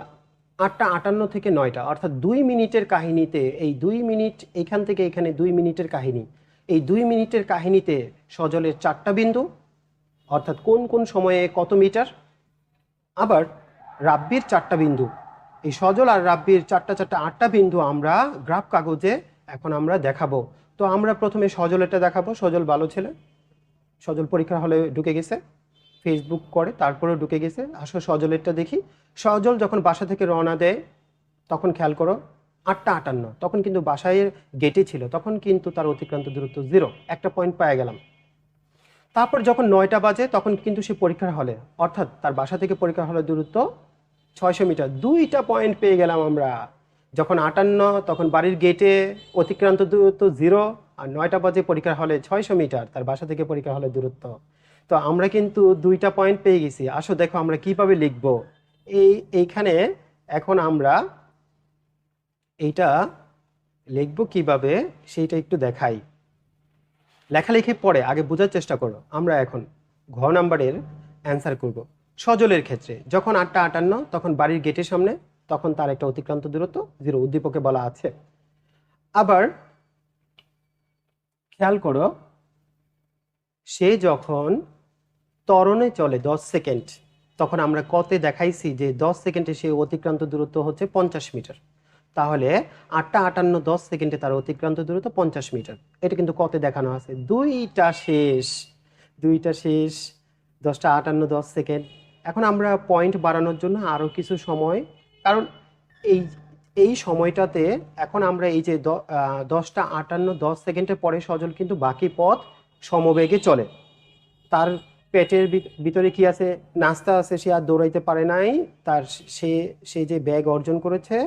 8:58 থেকে 9টা, অর্থাৎ 2 মিনিটের কাহিনীতে। এই 2 মিনিট এখান থেকে এখানে 2 মিনিটের কাহিনী। এই 2 মিনিটের কাহিনীতে সজলের 4টা বিন্দু, অর্থাৎ কোন কোন সময়ে কত মিটার। আবার রাব্বির 4টা বিন্দু। এই সজল আর রাব্বির 4টা 4টা 8টা বিন্দু আমরা গ্রাফ কাগজে এখন আমরা দেখাবো। তো আমরা প্রথমে সজলেরটা দেখাবো। সজল ভালো ছেলে, সজল পরীক্ষা হলে ঢুকে গেছে, ফেসবুক করে তারপরেও ঢুকে গেছে। আসলে সজলেরটা দেখি। সজল যখন বাসা থেকে রওনা দেয় তখন খেয়াল করো 8:58, তখন কিন্তু বাসায় গেটে ছিল, তখন কিন্তু তার অতিক্রান্ত দূরত্ব 0, একটা পয়েন্ট পেয়ে গেলাম। তারপর যখন 9টা বাজে তখন কিন্তু সে পরীক্ষার হলে, অর্থাৎ তার বাসা থেকে পরীক্ষার হলের দূরত্ব 600 মিটার, 2টা পয়েন্ট পেয়ে গেলাম আমরা। যখন 58 তখন বাড়ির গেটে অতিক্রান্ত দূরত্ব 0, আর 9টা বাজে পরীক্ষার হলে 600 মিটার তার বাসা থেকে পরীক্ষার হলের দূরত্ব। তো আমরা কিন্তু 2টা পয়েন্ট পেয়ে গেছি। আসো দেখো আমরা কিভাবে লিখব। এইখানে এখন আমরা এইটা লিখব কিভাবে সেইটা একটু দেখাই। লেখালেখির পরে আগে বোঝার চেষ্টা করো। আমরা এখন ঘ নাম্বারের অ্যান্সার করব। সজলের ক্ষেত্রে যখন 8:58 তখন বাড়ির গেটের সামনে, তখন তার একটা অতিক্রান্ত দূরত্ব 0, উদ্দীপকে বলা আছে। আবার খেয়াল করো, সে যখন ত্বরণে চলে 10 সেকেন্ড, তখন আমরা কতে দেখাইছি যে 10 সেকেন্ডে সে অতিক্রান্ত দূরত্ব হচ্ছে 50 মিটার। তাহলে 8:58 10 সেকেন্ডে তার অতিক্রান্ত দূরত্ব 50 মিটার। এটা কিন্তু কতে দেখানো আছে। দুইটা শেষ 10:58 10 সেকেন্ড। এখন আমরা পয়েন্ট বাড়ানোর জন্য আরও কিছু সময়, কারণ এই এই সময়টাতে এখন আমরা এই যে 10:58 10 সেকেন্ডের পরে সজল কিন্তু বাকি পথ সমবেগে চলে। তার পেটের ভিতরে কি আছে, নাস্তা আছে, সে আর দৌড়াইতে পারে নাই। তার সে যে বেগ অর্জন করেছে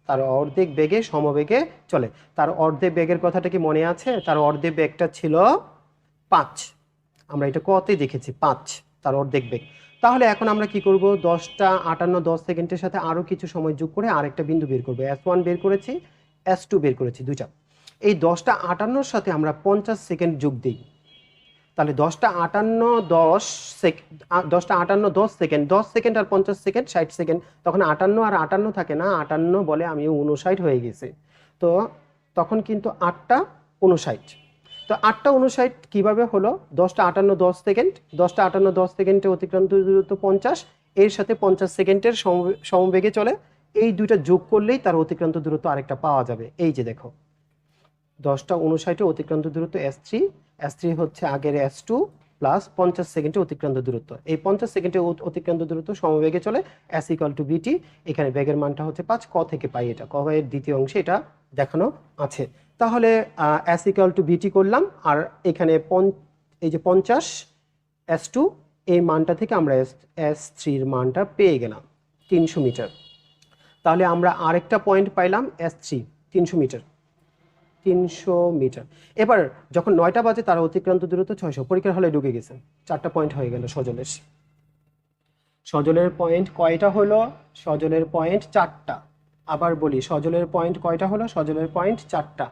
তার অর্ধেক বেগে সমবেগে চলে। তার অর্ধেক বেগের কথাটা কি মনে আছে? তার অর্ধেক বেগটা ছিল 5, আমরা এটা কতে দেখেছি 5, তার অর্ধেক বেগ। তাহলে এখন আমরা কি করব, 10:58 10 সেকেন্ডের সাথে আরও কিছু সময় যোগ করে আরেকটা বিন্দু বের করবো। S1 বের করেছি, S2 বের করেছি, দুইটা। এই 10:58 সাথে আমরা 50 সেকেন্ড যোগ দিই। তাহলে 10:58 10 সেকেন্ড, 10 সেকেন্ড আর 50 সেকেন্ড 60 সেকেন্ড। তখন 58 আর 58 থাকে না, 58 বলে আমি 59 হয়ে গেছে। তো তখন কিন্তু 8:59। তো 8:59 কিভাবে হলো? 10:58 10 সেকেন্ড, 10:58 10 সেকেন্ডে অতিক্রান্ত দূরত্ব 50, এর সাথে 50 সেকেন্ডের সমবেগে চলে। এই দুইটা যোগ করলেই তার অতিক্রান্ত দূরত্ব আরেকটা পাওয়া যাবে। এই যে দেখো, 10:59 অতিক্রান্ত দূরত্ব S3, S3 হচ্ছে আগের S2 প্লাস 50 সেকেন্ডে অতিক্রান্ত দূরত্ব। এই 50 সেকেন্ডে অতিক্রান্ত দূরত্ব সমবেগে চলে, S = VT। এখানে বেগের মানটা হচ্ছে 5। ক থেকে পাই এটা, ক এর দ্বিতীয় অংশে এটা দেখানো আছে। তাহলে S = VT করলাম, আর এখানে এই যে 50 S2, এই মানটা থেকে আমরা S3-র মানটা পেয়ে গেলাম 300 মিটার। তাহলে আমরা আরেকটা পয়েন্ট পাইলাম S3 300 মিটার। 300 মিটার। এবার যখন 9টা বাজে তার অতিক্রান্ত দূরত্ব 600, পরীক্ষার হলে ঢুকে গেছে। 4টা পয়েন্ট হয়ে গেল সজলের। সজলের পয়েন্ট কয়টা হলো? সজলের পয়েন্ট 4টা। আবার বলি, সজলের পয়েন্ট কয়টা হলো? সজলের পয়েন্ট 4টা।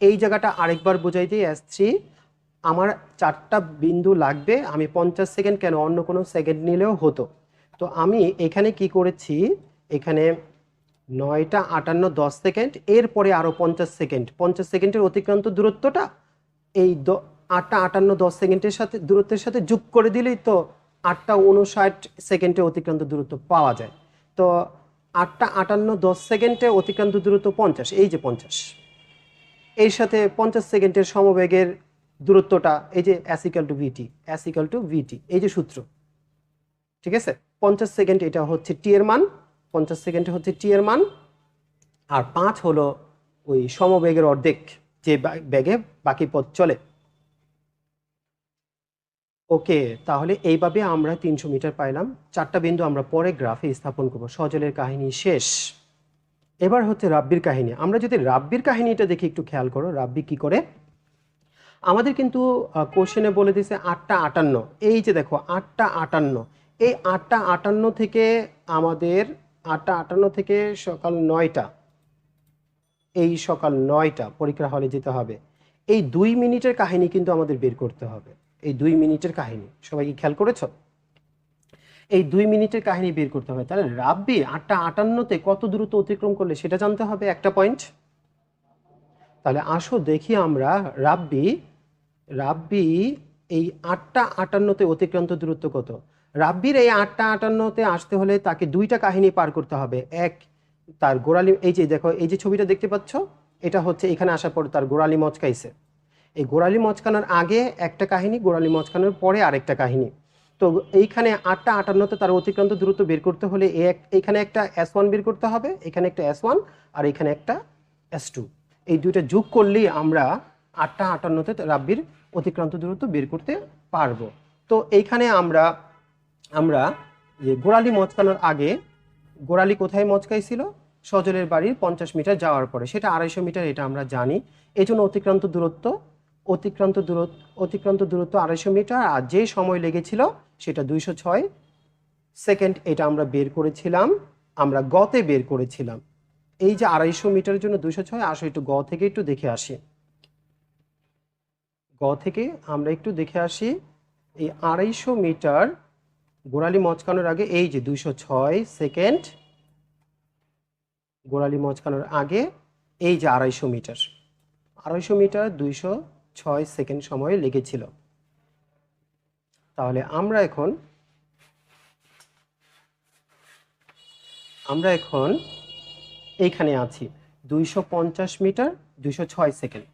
এই জায়গাটা আরেকবার বুঝাই দিই। S3 আমার 4টা বিন্দু লাগবে। আমি 50 সেকেন্ড কেন, অন্য কোনো সেকেন্ড নিলেও হতো। তো আমি এখানে কি করেছি, এখানে 9:58 10 সেকেন্ড, এরপরে আরও 50 সেকেন্ড, 50 সেকেন্ডের অতিক্রান্ত দূরত্বটা এই 8:58 10 সেকেন্ডের সাথে দূরত্বের সাথে যোগ করে দিলেই তো 8:59 সেকেন্ডে অতিক্রান্ত দূরত্ব পাওয়া যায়। তো 8:58 10 সেকেন্ডে অতিক্রান্ত দূরত্ব 50, এই যে 50, এর সাথে 50 সেকেন্ডের সমবেগের দূরত্বটা এই যে S = VT, S = VT, এই যে সূত্র। ঠিক আছে, 50 সেকেন্ড এটা হচ্ছে T এর মান, 50 সেকেন্ডে হচ্ছে T এর মান, আর 5 হলো ওই সমবেগের অর্ধেক, যে বেগে বাকি পথ চলে। ওকে, তাহলে এইভাবে আমরা 300 মিটার পাইলাম। 4টা বিন্দু আমরা পরে গ্রাফে স্থাপন করব। সজলের কাহিনী শেষ। এবার হচ্ছে রাব্বির কাহিনী। আমরা যদি রাব্বির কাহিনীটা দেখি, একটু খেয়াল করো রাব্বি কি করে। আমাদের কিন্তু কোশ্চেনে বলে দিয়েছে 8:58। এই যে দেখো 8:58, এই 8:58 থেকে আমাদের 8:58 থেকে সকাল 9টা, এই সকাল 9টা পরীক্ষার হলে যেতে হবে। এই 2 মিনিটের কাহিনী কিন্তু আমাদের বের করতে হবে। এই 2 মিনিটের কাহিনী। সবাই কি খেয়াল করেছ? এই 2 মিনিটের কাহিনী বের করতে হবে। তাহলে রাব্বি 8:58-তে কত দ্রুত অতিক্রম করলে সেটা জানতে হবে, একটা পয়েন্ট। তাহলে আসো দেখি আমরা রাব্বি এই 8:58-তে অতিক্রান্ত দূরত্ব কত। রাব্বির এই 8:58-তে আসতে হলে তাকে দুইটা কাহিনী পার করতে হবে। এক, তার গোড়ালি, এই যে দেখো এই যে ছবিটা দেখতে পাচ্ছ, এটা হচ্ছে এখানে আসার পর তার গোড়ালি মচকাইছে। এই গোড়ালি মচকানোর আগে একটা কাহিনী, গোড়ালি মচকানোর পরে আরেকটা কাহিনী। তো এইখানে 8:58-তে তার অতিক্রান্ত দূরত্ব বের করতে হলে এইখানে একটা S1 বের করতে হবে, এখানে একটা S1 আর এখানে একটা S2। এই দুইটা যোগ করলেই আমরা 8:58-তে রাব্বির অতিক্রান্ত দূরত্ব বের করতে পারবো। তো এইখানে আমরা যে গোড়ালি মচকানোর আগে, গোড়ালি কোথায় মচকাইছিল? সজলের বাড়ির 50 মিটার যাওয়ার পরে, সেটা 250 মিটার, এটা আমরা জানি। এই জন্য অতিক্রান্ত দূরত্ব 250 মিটার, আর যে সময় লেগেছিল সেটা 206 সেকেন্ড। এটা আমরা বের করেছিলাম, আমরা গতে বের করেছিলাম। এই যে 250 মিটারের জন্য 206, আসো একটু গ থেকে একটু দেখে আসি। গ থেকে আমরা একটু দেখে আসি। এই 250 মিটার গোড়ালি মচকানোর আগে, এই যে 206 সেকেন্ড গোড়ালি মচকানোর আগে, এই যে 250 মিটার 206 সেকেন্ড সময় লেগেছিল। তাহলে আমরা এখন এইখানে আছি 250 মিটার 206 সেকেন্ড,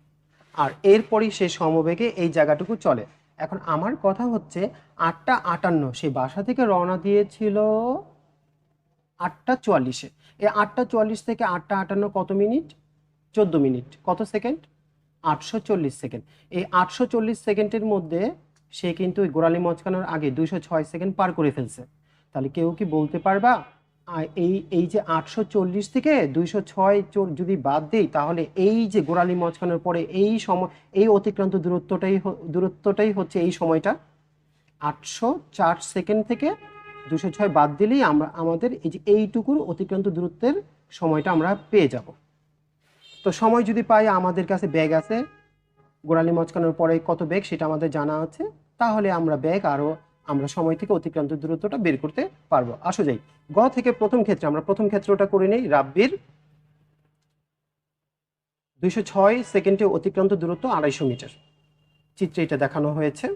আর এরপরই সে সমবেগে এই জায়গাটুকু চলে। এখন আমার কথা হচ্ছে 8:58, সে বাসা থেকে রওনা দিয়েছিল 8:44-এ। এই 8:44 থেকে 8:58 কত মিনিট? 14 মিনিট। কত সেকেন্ড? 840 সেকেন্ড। এই 840 সেকেন্ডের মধ্যে সে কিন্তু ওই গোড়ালি মচকানোর আগে 206 সেকেন্ড পার করে ফেলছে। তাহলে কেউ কি বলতে পারবা এই যে 840 থেকে 206 যদি বাদ দিই, তাহলে এই যে গোড়ালি মচকানোর পরে এই সময়, এই অতিক্রান্ত দূরত্বটাই হচ্ছে এই সময়টা। 804 সেকেন্ড থেকে 206 বাদ দিলেই আমাদের এই যে এইটুকুর অতিক্রান্ত দূরত্বের সময়টা আমরা পেয়ে যাব। তো সময় যদি পাই, আমাদের কাছে ব্যাগ আছে, গোড়ালি মচকানোর পরে কত ব্যাগ সেটা আমাদের জানা আছে, তাহলে আমরা ব্যাগ আরও আমরা সময় থেকে অতিক্রান্ত দূরত্বটা বের করতে পারবো। আসো যাই গ থেকে প্রথম ক্ষেত্রে, আমরা প্রথম ক্ষেত্রটা করে নেই। রাব্বির 206 সেকেন্ডে অতিক্রান্ত দূরত্ব 250 মিটার, চিত্রে এটা দেখানো হয়েছে।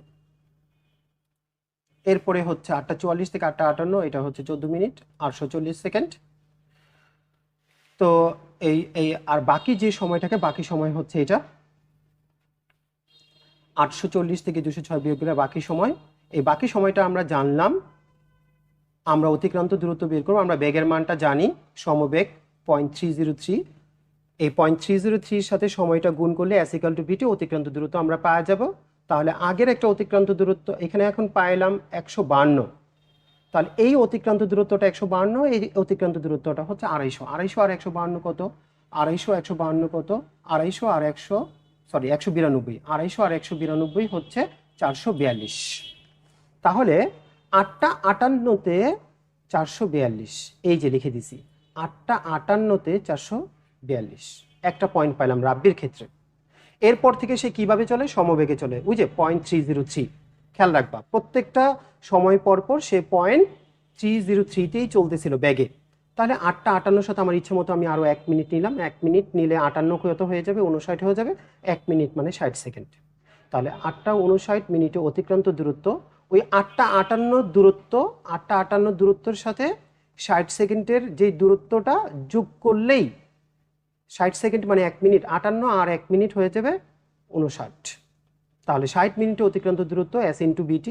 এরপরে হচ্ছে 8:44 থেকে 8:58, এটা হচ্ছে 14 মিনিট 840 সেকেন্ড। তো এই আর বাকি যে সময়টাকে, বাকি সময় হচ্ছে এটা 840 থেকে 206 বিয়োগ করে বাকি সময়। এই বাকি সময়টা আমরা জানলাম, আমরা অতিক্রান্ত দূরত্ব বের করবো। আমরা বেগের মানটা জানি, সমবেগ 0.303। এই 0.303-র সাথে সময়টা গুণ করলে S=VT, অতিক্রান্ত দূরত্ব আমরা পাওয়া যাব। তাহলে আগের একটা অতিক্রান্ত দূরত্ব এখানে এখন পাইলাম 152, তাহলে এই অতিক্রান্ত দূরত্বটা 152, এই অতিক্রান্ত দূরত্বটা হচ্ছে 250। 250 আর 152 কত? 250 152 কত? 250 আর 192, 250 আর 192 হচ্ছে 442। তাহলে 8:58-তে 442, এই যে লিখে দিছি 8:58-তে 442, একটা পয়েন্ট পাইলাম রাব্বির ক্ষেত্রে। এরপর থেকে সে কিভাবে চলে? সমবেগে চলে, বুঝে 0.303। খেয়াল রাখবা, প্রত্যেকটা সময় পর পর সে 0.303-তেই চলতেছিল ব্যাগে। তাহলে 8:58-র সাথে আমার ইচ্ছে মতো আমি আরও 1 মিনিট নিলাম। 1 মিনিট নিলে 58 কত হয়ে যাবে? 59 হয়ে যাবে। 1 মিনিট মানে 60 সেকেন্ড। তাহলে 8:59 মিনিটে অতিক্রান্ত দূরত্ব, ওই 8:58 দূরত্বের সাথে 60 সেকেন্ডের যে দূরত্বটা যোগ করলেই 60 সেকেন্ড মানে 1 মিনিট, 58 আর 1 মিনিট হয়ে যাবে 59। তাহলে 60 মিনিটে অতিক্রান্ত দূরত্ব S/VT,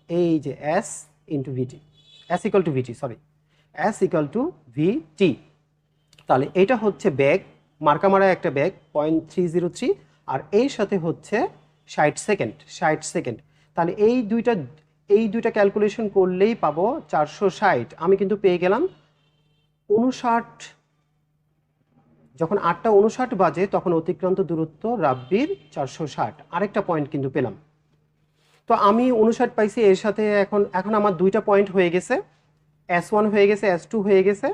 এই যে S/VT, S=VT। তাহলে এটা হচ্ছে ব্যাগ, মার্কামারা একটা ব্যাগ 0.303, আর এর সাথে হচ্ছে 60 সেকেন্ড। তাহলে এই দুইটা ক্যালকুলেশন করলেই পাবো 460। আমি কিন্তু পেয়ে গেলাম 59। যখন 8:59 বাজে তখন অতিক্রান্ত দূরত্ব রাব্বির 460, আরেকটা পয়েন্ট কিন্তু পেলাম। তো আমি 59 পাইছি, এর সাথে এখন আমার দুইটা পয়েন্ট হয়ে গেছে, S1 হয়ে গেছে, S2 হয়ে গেছে।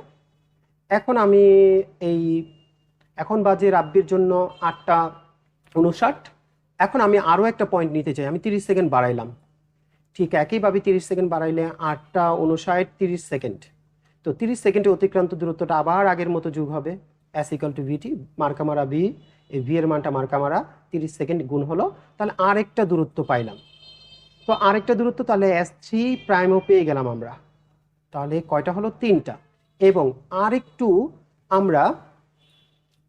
এখন বাজে রাব্বির জন্য 8:59। এখন আমি আরও একটা পয়েন্ট নিতে চাই, আমি 30 সেকেন্ড বাড়াইলাম, ঠিক একইভাবে 30 সেকেন্ড বাড়াইলে 8:59 30 সেকেন্ড। তো 30 সেকেন্ডে অতিক্রান্ত দূরত্বটা আবার আগের মতো যোগ হবে, এস ইকাল টু ভিটি, মার্কা মারা ভি, এই ভি এর মানটা মার্কা মারা 30 সেকেন্ড গুণ হলো, তাহলে আরেকটা দূরত্ব পাইলাম। তো আরেকটা দূরত্ব তাহলে S3 প্রাইমও পেয়ে গেলাম আমরা, তাহলে কয়টা হলো? 3টা। এবং আরেকটু আমরা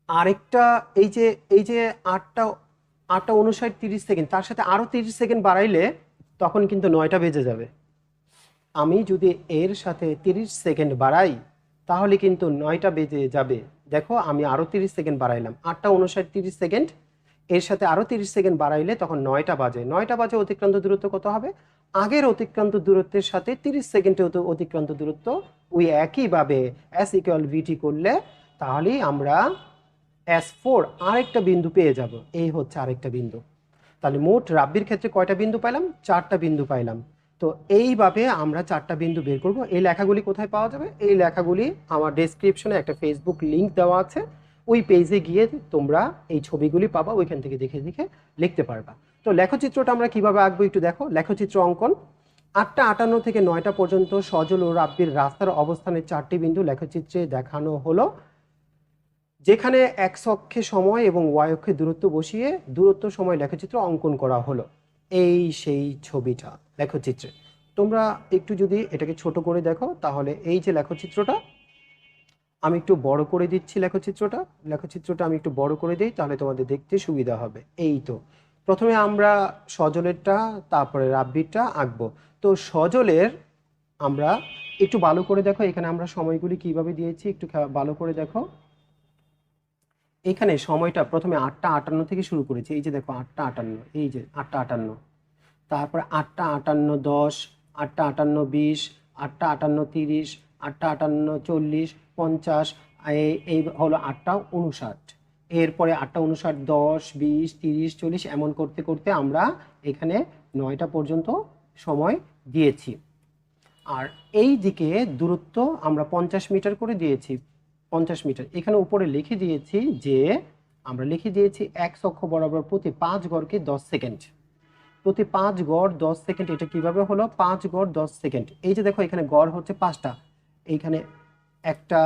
আরেকটা এই যে 8:59 30 সেকেন্ড, তার সাথে আরও 30 সেকেন্ড বাড়াইলে তখন কিন্তু 9টা বেজে যাবে। আমি যদি এর সাথে 30 সেকেন্ড বাড়াই তাহলে কিন্তু 9টা বেজে যাবে। দেখো আমি আরও 30 সেকেন্ড বাড়াইলাম, 8:59 30 সেকেন্ড, এর সাথে আরও 30 সেকেন্ড বাড়াইলে তখন 9টা বাজে। 9টা বাজে অতিক্রান্ত দূরত্ব কত হবে? আগের অতিক্রান্ত দূরত্বের সাথে 30 সেকেন্ডের অতিক্রান্ত দূরত্ব ওই একইভাবে এস ইকুয়াল ভিটি করলে তাহলেই আমরা S4 আরেকটা বিন্দু পেয়ে যাব। এই হচ্ছে আরেকটা বিন্দু। তাহলে মোট রাব্বির ক্ষেত্রে কয়টা বিন্দু পাইলাম? 4টা বিন্দু পাইলাম। তো এইভাবে আমরা 4টা বিন্দু বের করব। এই লেখাগুলি কোথায় পাওয়া যাবে? এই লেখাগুলি আমার ডেসক্রিপশনে একটা ফেসবুক লিংক দেওয়া আছে, ওই পেজে গিয়ে তোমরা এই ছবিগুলি পাবা, ওইখান থেকে দেখে দেখে লিখতে পারবা। তো লেখচিত্রটা আমরা কিভাবে আঁকবো একটু দেখো। লেখচিত্র অঙ্কন। 8:58 থেকে 9টা পর্যন্ত সজল ও রাব্বির রাস্তার অবস্থানের 4টি বিন্দু লেখচিত্রে দেখানো হলো, যেখানে এক্স অক্ষে সময় এবং ওয়াই অক্ষে দূরত্ব বসিয়ে দূরত্ব সময় লেখচিত্র অঙ্কন করা হলো। এই সেই ছবিটা লেখচিত্রে। তোমরা একটু যদি এটাকে ছোট করে দেখো তাহলে এই যে লেখচিত্রটা, আমি একটু বড় করে দিচ্ছি লেখচিত্রটা আমি একটু বড় করে দিই, তাহলে তোমাদের দেখতে সুবিধা হবে। এই তো প্রথমে আমরা সজলেরটা তারপরে রাব্বিরটা আঁকবো। তো সজলের আমরা একটু ভালো করে দেখো, এখানে আমরা সময়গুলি কিভাবে দিয়েছি একটু ভালো করে দেখো। এখানে সময়টা প্রথমে 8:58 থেকে শুরু করেছি, এই যে দেখো 8:58, এই যে 8:58, তারপরে 8:58 10, 8:58 20, 8:58 30, 8:58 40 50, এই হলো 8:59। এরপরে 8:59 10 20 30 40 এমন করতে করতে আমরা এখানে 9টা পর্যন্ত সময় দিয়েছি। আর এই দিকে দূরত্ব আমরা 50 মিটার করে দিয়েছি, 50 মিটার। এখানে উপরে লিখে দিয়েছি যে আমরা লিখে দিয়েছি এক্স অক্ষ বরাবর প্রতি 5 গড়কে 10 সেকেন্ড, প্রতি 5 গড় 10 সেকেন্ড। এটা কিভাবে হলো? 5 গড় 10 সেকেন্ড। এই যে দেখো এখানে গড় হচ্ছে 5টা, এইখানে 1টা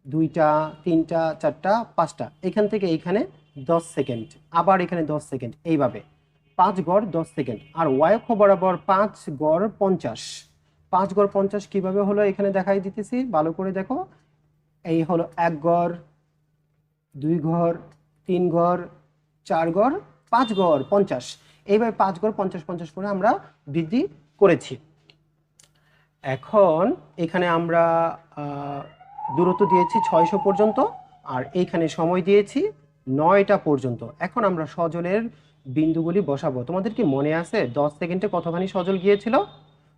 2টা 3টা 4টা 5টা, এখান থেকে এইখানে 10 সেকেন্ড, আবার এখানে 10 সেকেন্ড, এইভাবে 5 গড় 10 সেকেন্ড। আর ওয়াই অক্ষ বরাবর 5 গড় 50, 5 গড় 50 কিভাবে হলো এখানে দেখাই দিতেছি, ভালো করে দেখো। এই হলো 1 গড় 2 গড় 3 গড় 4 গড় 5 গড় 50, এইভাবে 5 গড় 50 50 করে আমরা বৃদ্ধি করেছি। এখন এখানে আমরা দূরত্ব দিয়েছি 600 পর্যন্ত, আর এইখানে সময় দিয়েছি 9টা পর্যন্ত। এখন আমরা সজলের বিন্দুগুলি বসাবো। তোমাদের কি মনে আছে 10 সেকেন্ডে কতখানি সজল গিয়েছিল?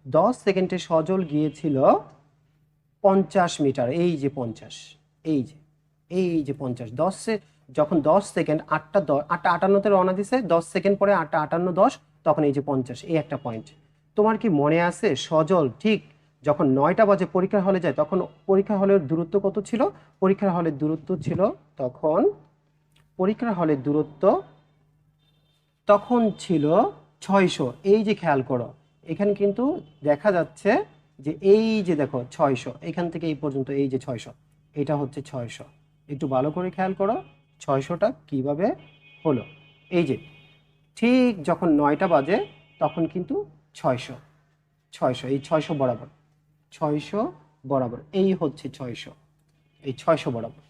10 সেকেন্ডে সজল গিয়েছিল 50 মিটার। এই যে 50, এই যে 50, 10 যখন 10 সেকেন্ড 8:58 রওনা দিছে, 10 সেকেন্ড পরে 8:58 10, তখন এই যে 50, এই একটা পয়েন্ট। তোমার কি মনে আছে সজল ঠিক যখন 9টা বাজে পরীক্ষার হলে যায় তখন পরীক্ষা হলের দূরত্ব কত ছিল? পরীক্ষার হলের দূরত্ব ছিল তখন, পরীক্ষার হলের দূরত্ব তখন ছিল 600। এই যে খেয়াল করো এখানে কিন্তু দেখা যাচ্ছে যে এই যে দেখো 600, এখান থেকে এই পর্যন্ত এই যে 600, এটা হচ্ছে 600। একটু ভালো করে খেয়াল করো 600টা কিভাবে হলো। এই যে ঠিক যখন 9টা বাজে তখন কিন্তু 600, এই 600 বরাবর, 600 বরাবর, এই হচ্ছে 600, এই 600 বরাবর।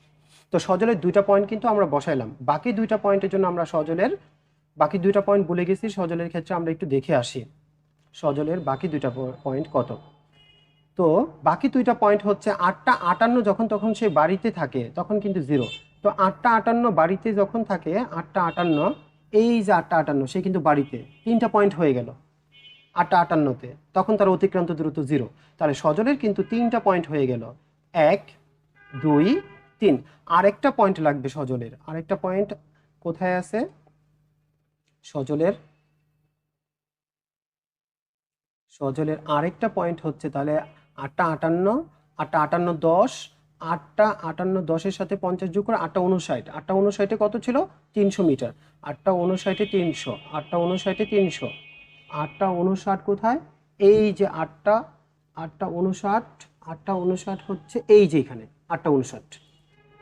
তো সজলের 2টা পয়েন্ট কিন্তু আমরা বসাইলাম। বাকি 2টা পয়েন্টের জন্য আমরা সজলের বাকি 2টা পয়েন্ট ভুলে গেছি। সজলের ক্ষেত্রে আমরা একটু দেখে আসি সজলের বাকি 2টা পয়েন্ট কত। তো বাকি 2টা পয়েন্ট হচ্ছে 8:58 যখন তখন সে বাড়িতে থাকে তখন কিন্তু 0। তো 8:58 বাড়িতে যখন থাকে, 8:58, এই যে 8:58 সে কিন্তু বাড়িতে, 3টা পয়েন্ট হয়ে গেল 8:58-তে, তখন তার অতিক্রান্ত দূরত্ব 0। তাহলে সজলের কিন্তু 3টা পয়েন্ট হয়ে গেল, 1 2 3। আরেকটা পয়েন্ট লাগবে সজলের, আরেকটা পয়েন্ট কোথায় আছে সজলের? সজলের আরেকটা পয়েন্ট হচ্ছে তাহলে 8:58 10, 8টা 58 10-এর সাথে 50 যোগ করে 8টা 59, 8টা 59-এ কত ছিল 300 মিটার, 8টা 59-এ 300, 8টা 59-এ 300, 8টা 59 কোথায়, এই যে 8টা 8টা 59, 8টা 59 হচ্ছে এই যে এখানে 8টা 59,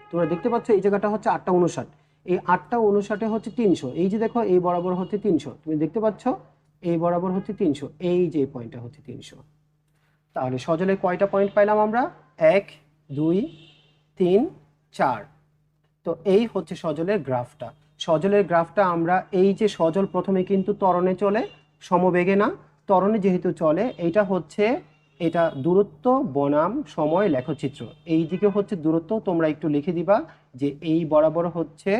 তোমরা দেখতে পাচ্ছ এই জায়গাটা হচ্ছে 8টা 59, এই 8টা 59-এ হচ্ছে 300, এই যে দেখো এই বরাবর হচ্ছে 300, তুমি দেখতে পাচ্ছ এই বরাবর হচ্ছে 300, এই যে পয়েন্টটা হচ্ছে 300। তাহলে সজলে কয়টা পয়েন্ট পাইলাম আমরা, 1 2 3 4। তো এই হচ্ছে সজলের গ্রাফটা। সজলের গ্রাফটা আমরা এই যে সজল প্রথমে কিন্তু ত্বরণে চলে, সমবেগে না, ত্বরণে যেহেতু চলে, এইটা হচ্ছে এটা দূরত্ব বনাম সময় লেখচিত্র। এই দিকে হচ্ছে দূরত্ব, তোমরা একটু লিখে দিবা যে এই বরাবর হচ্ছে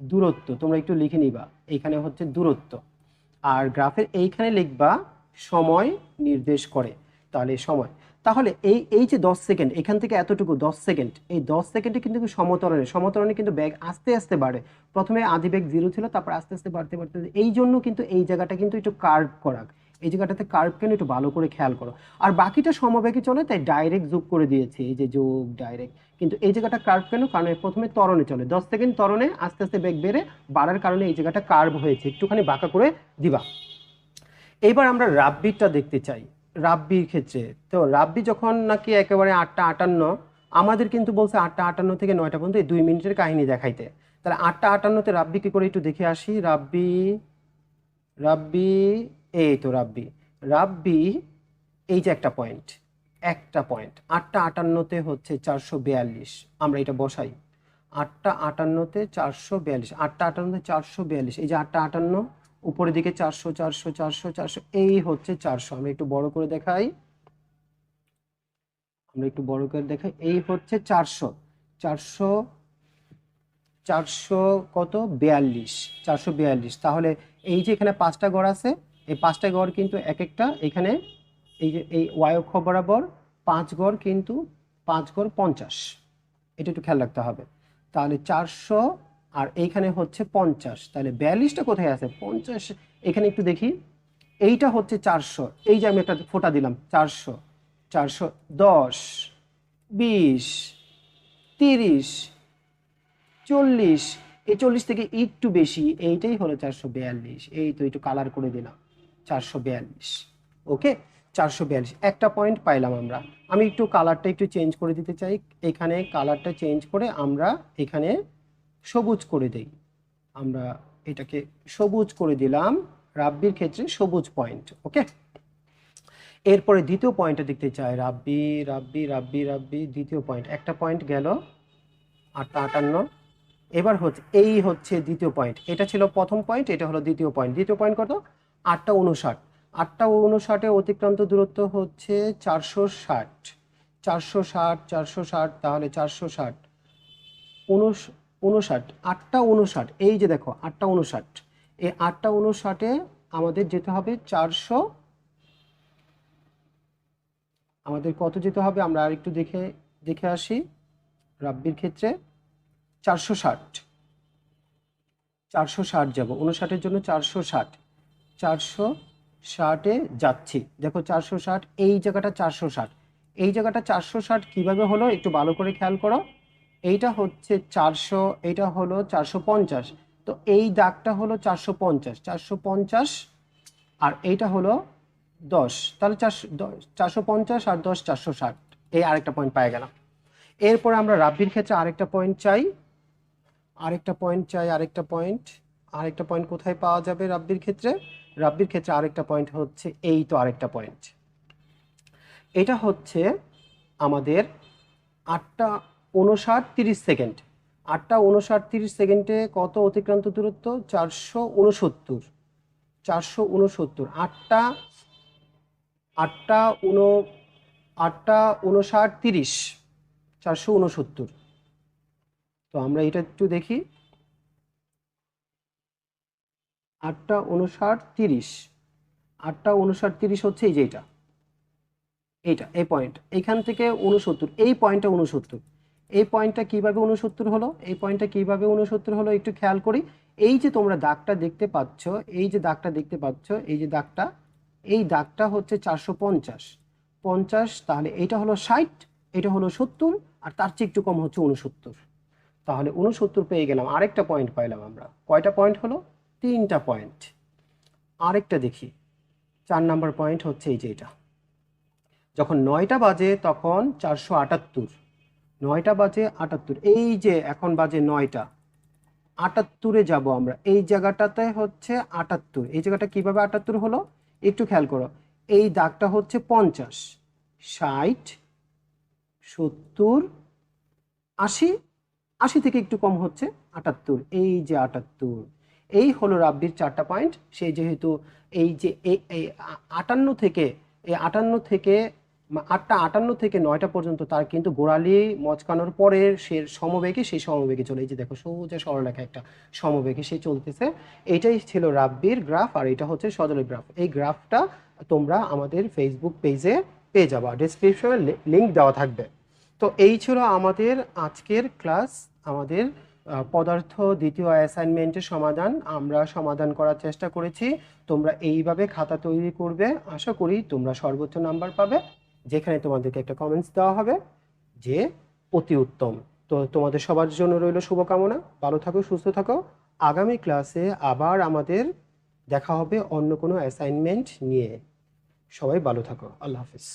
দূরত্ব, তোমরা একটু লিখে নিবা এইখানে হচ্ছে দূরত্ব। আর গ্রাফের এইখানে লিখবা সময় নির্দেশ করে, তাহলে সময়। তাহলে এই এই যে 10 সেকেন্ড, এখান থেকে এতটুকু 10 সেকেন্ড, এই 10 সেকেন্ডে কিন্তু সমতরণে কিন্তু বেগ আস্তে আস্তে বাড়ে। প্রথমে আদি বেগ 0 ছিল, তারপর আস্তে আস্তে বাড়তে বাড়তে, এই জন্য কিন্তু এই জায়গাটা কিন্তু একটু কার্ভ করা, এই জায়গাটাতে কার্ভ কেন একটু ভালো করে খেয়াল করো। আর বাকিটা সমবেগে চলে, তাই ডাইরেক্ট যোগ করে দিয়েছে, এই যে যোগ ডাইরেক্ট। কিন্তু এই জায়গাটা কার্ভ কেন, কারণ প্রথমে ত্বরণে চলে, 10 সেকেন্ড ত্বরণে, আস্তে আস্তে বেগ বেড়ে বাড়ার কারণে এই জায়গাটা কার্ভ হয়েছে, একটুখানি বাঁকা করে দিবা। এইবার আমরা রাব্বিরটা দেখতে চাই। রাব্বির ক্ষেত্রে তো রাব্বি যখন নাকি একেবারে 8টা 58, আমাদের কিন্তু বলছে 8টা 58 থেকে 9টা পর্যন্ত এই 2 মিনিটের কাহিনী দেখাইতে। তাহলে 8টা 58-তে রাব্বি কি করে একটু দেখে আসি। রাব্বি রাব্বি এই তো রাব্বি রাব্বি এই যে একটা পয়েন্ট, 8টা 58-তে হচ্ছে 442, আমরা এটা বসাই। 8টা 58-তে 442, 8টা 58-তে 442, এই যে 8টা 58 উপরের দিকে 400 400 400 400, এই হচ্ছে 400। আমরা একটু বড় করে দেখাই, এই হচ্ছে 400 400 400 কত 42, 442। তাহলে এই যে এখানে 5টা গড় আছে, এই 5টা গড় কিন্তু এক একটা এখানে এই যে এই ওয়াই অক্ষ বরাবর 5 গড়, কিন্তু 5 গড় 50, এটা একটু খেয়াল রাখতে হবে। তাহলে 400 আর এইখানে হচ্ছে 50, তাহলে 42টা কোথায় আছে 50, এখানে একটু দেখি, এইটা হচ্ছে 400, এই যে আমি একটা ফোঁটা দিলাম 400 410 20 30 40, এই 40 থেকে একটু বেশি, এইটাই হলো 442, এই তো একটু কালার করে দিলাম 442। ওকে, 442 একটা পয়েন্ট পাইলাম আমরা। আমি একটু কালারটা একটু চেঞ্জ করে দিতে চাই, এখানে কালারটা চেঞ্জ করে আমরা এখানে সবুজ করে দেই, আমরা এটাকে সবুজ করে দিলাম, রাব্বির ক্ষেত্রে সবুজ পয়েন্ট। ওকে, এরপরে দ্বিতীয় পয়েন্টটা দেখতে চাই, রাব্বি রাব্বি রাব্বি রাব্বি দ্বিতীয় পয়েন্ট, একটা পয়েন্ট গেল 8টা 58। এবার হচ্ছে এই হচ্ছে দ্বিতীয় পয়েন্ট, এটা ছিল প্রথম পয়েন্ট, এটা হলো দ্বিতীয় পয়েন্ট। দ্বিতীয় পয়েন্ট কত 8টা 59, 8টা 59-এ অতিক্রান্ত দূরত্ব হচ্ছে 460 460 460, তাহলে 460 59, 8টা 59, এই যে দেখো 8টা 59, এই 8টা 59-এ আমাদের যেতে হবে 400, আমাদের কত যেতে হবে আমরা আর একটু দেখে দেখে আসি। রাব্বির ক্ষেত্রে 460 যাব, 59-এর জন্য 460 460-এ যাচ্ছি, দেখো 460, এই জায়গাটা 460, এই জায়গাটা 460 কিভাবে হলো একটু ভালো করে খেয়াল করো। এইটা হচ্ছে 400, এইটা হলো 450, তো এই দাগটা হলো 450 450, আর এইটা হলো 10, তাহলে 450 আর 10 460, এই আরেকটা পয়েন্ট পাই গেলাম। এরপরে আমরা রাব্বির ক্ষেত্রে আরেকটা পয়েন্ট চাই, আরেকটা পয়েন্ট কোথায় পাওয়া যাবে রাব্বির ক্ষেত্রে। রাব্বির ক্ষেত্রে আরেকটা পয়েন্ট হচ্ছে এই তো আরেকটা পয়েন্ট, এটা হচ্ছে আমাদের 8টা 59 30 সেকেন্ড, 8টা 59 30 সেকেন্ডে কত অতিক্রান্ত দূরত্ব 469, 469, 8টা 59 30, 469। তো আমরা এটা একটু দেখি, 8টা 59 30, 8টা 59 30 হচ্ছে এই যে এইটা এই পয়েন্ট, এইখান থেকে 69, এই পয়েন্টটা 69, এই পয়েন্টটা কিভাবে 69 হলো, এই পয়েন্টটা কিভাবে 69 হলো একটু খেয়াল করি। এই যে তোমরা দাগটা দেখতে পাচ্ছ, এই যে দাগটা দেখতে পাচ্ছ, এই যে দাগটা, এই দাগটা হচ্ছে 450 50, তাহলে এইটা হলো 60, এটা হলো 70, আর তার চেয়ে একটু কম হচ্ছে 69। তাহলে 69 পেয়ে গেলাম, আরেকটা পয়েন্ট পাইলাম আমরা। কয়টা পয়েন্ট হলো? 3টা পয়েন্ট। আরেকটা দেখি, 4 নাম্বার পয়েন্ট হচ্ছে এই যে এটা। যখন 9টা বাজে তখন 478, 9টা বাজে 78, এই যে এখন বাজে 9টা, 78-এ যাব আমরা। এই জায়গাটাতে হচ্ছে 78, এই জায়গাটা কিভাবে 78 হলো একটু খেয়াল করো। এই দাগটা হচ্ছে 50, 60, 70, 80, 80 থেকে একটু কম হচ্ছে 78, এই যে 78। এই হলো রাব্বির 4টা পয়েন্ট। সেই যেহেতু এই যে এই 58 থেকে, এই 58 থেকে 8টা 58 থেকে 9টা পর্যন্ত তার কিন্তু গোড়ালি মচকানোর পরের সে সমবেগে, সেই সমবেগে চলে, এই যে দেখো সোজা সরলরেখা একটা সমবেগে সে চলতেছে। এইটাই ছিল রাব্বির গ্রাফ, আর এটা হচ্ছে সজলের গ্রাফ। এই গ্রাফটা তোমরা আমাদের ফেসবুক পেজে পেয়ে যাবা, ডেসক্রিপশনে লিংক দেওয়া থাকবে। তো এই ছিল আমাদের আজকের ক্লাস। আমাদের পদার্থ দ্বিতীয় অ্যাসাইনমেন্টের সমাধান আমরা সমাধান করার চেষ্টা করেছি। তোমরা এইভাবে খাতা তৈরি করবে, আশা করি তোমরা সর্বোচ্চ নাম্বার পাবে, যেখানে তোমাদেরকে একটা কমেন্টস দেওয়া হবে যে অতি উত্তম। তো তোমাদের সবার জন্য রইল শুভকামনা, ভালো থাকো, সুস্থ থাকো। আগামী ক্লাসে আবার আমাদের দেখা হবে অন্য কোনো অ্যাসাইনমেন্ট নিয়ে। সবাই ভালো থাকো, আল্লাহ হাফিজ।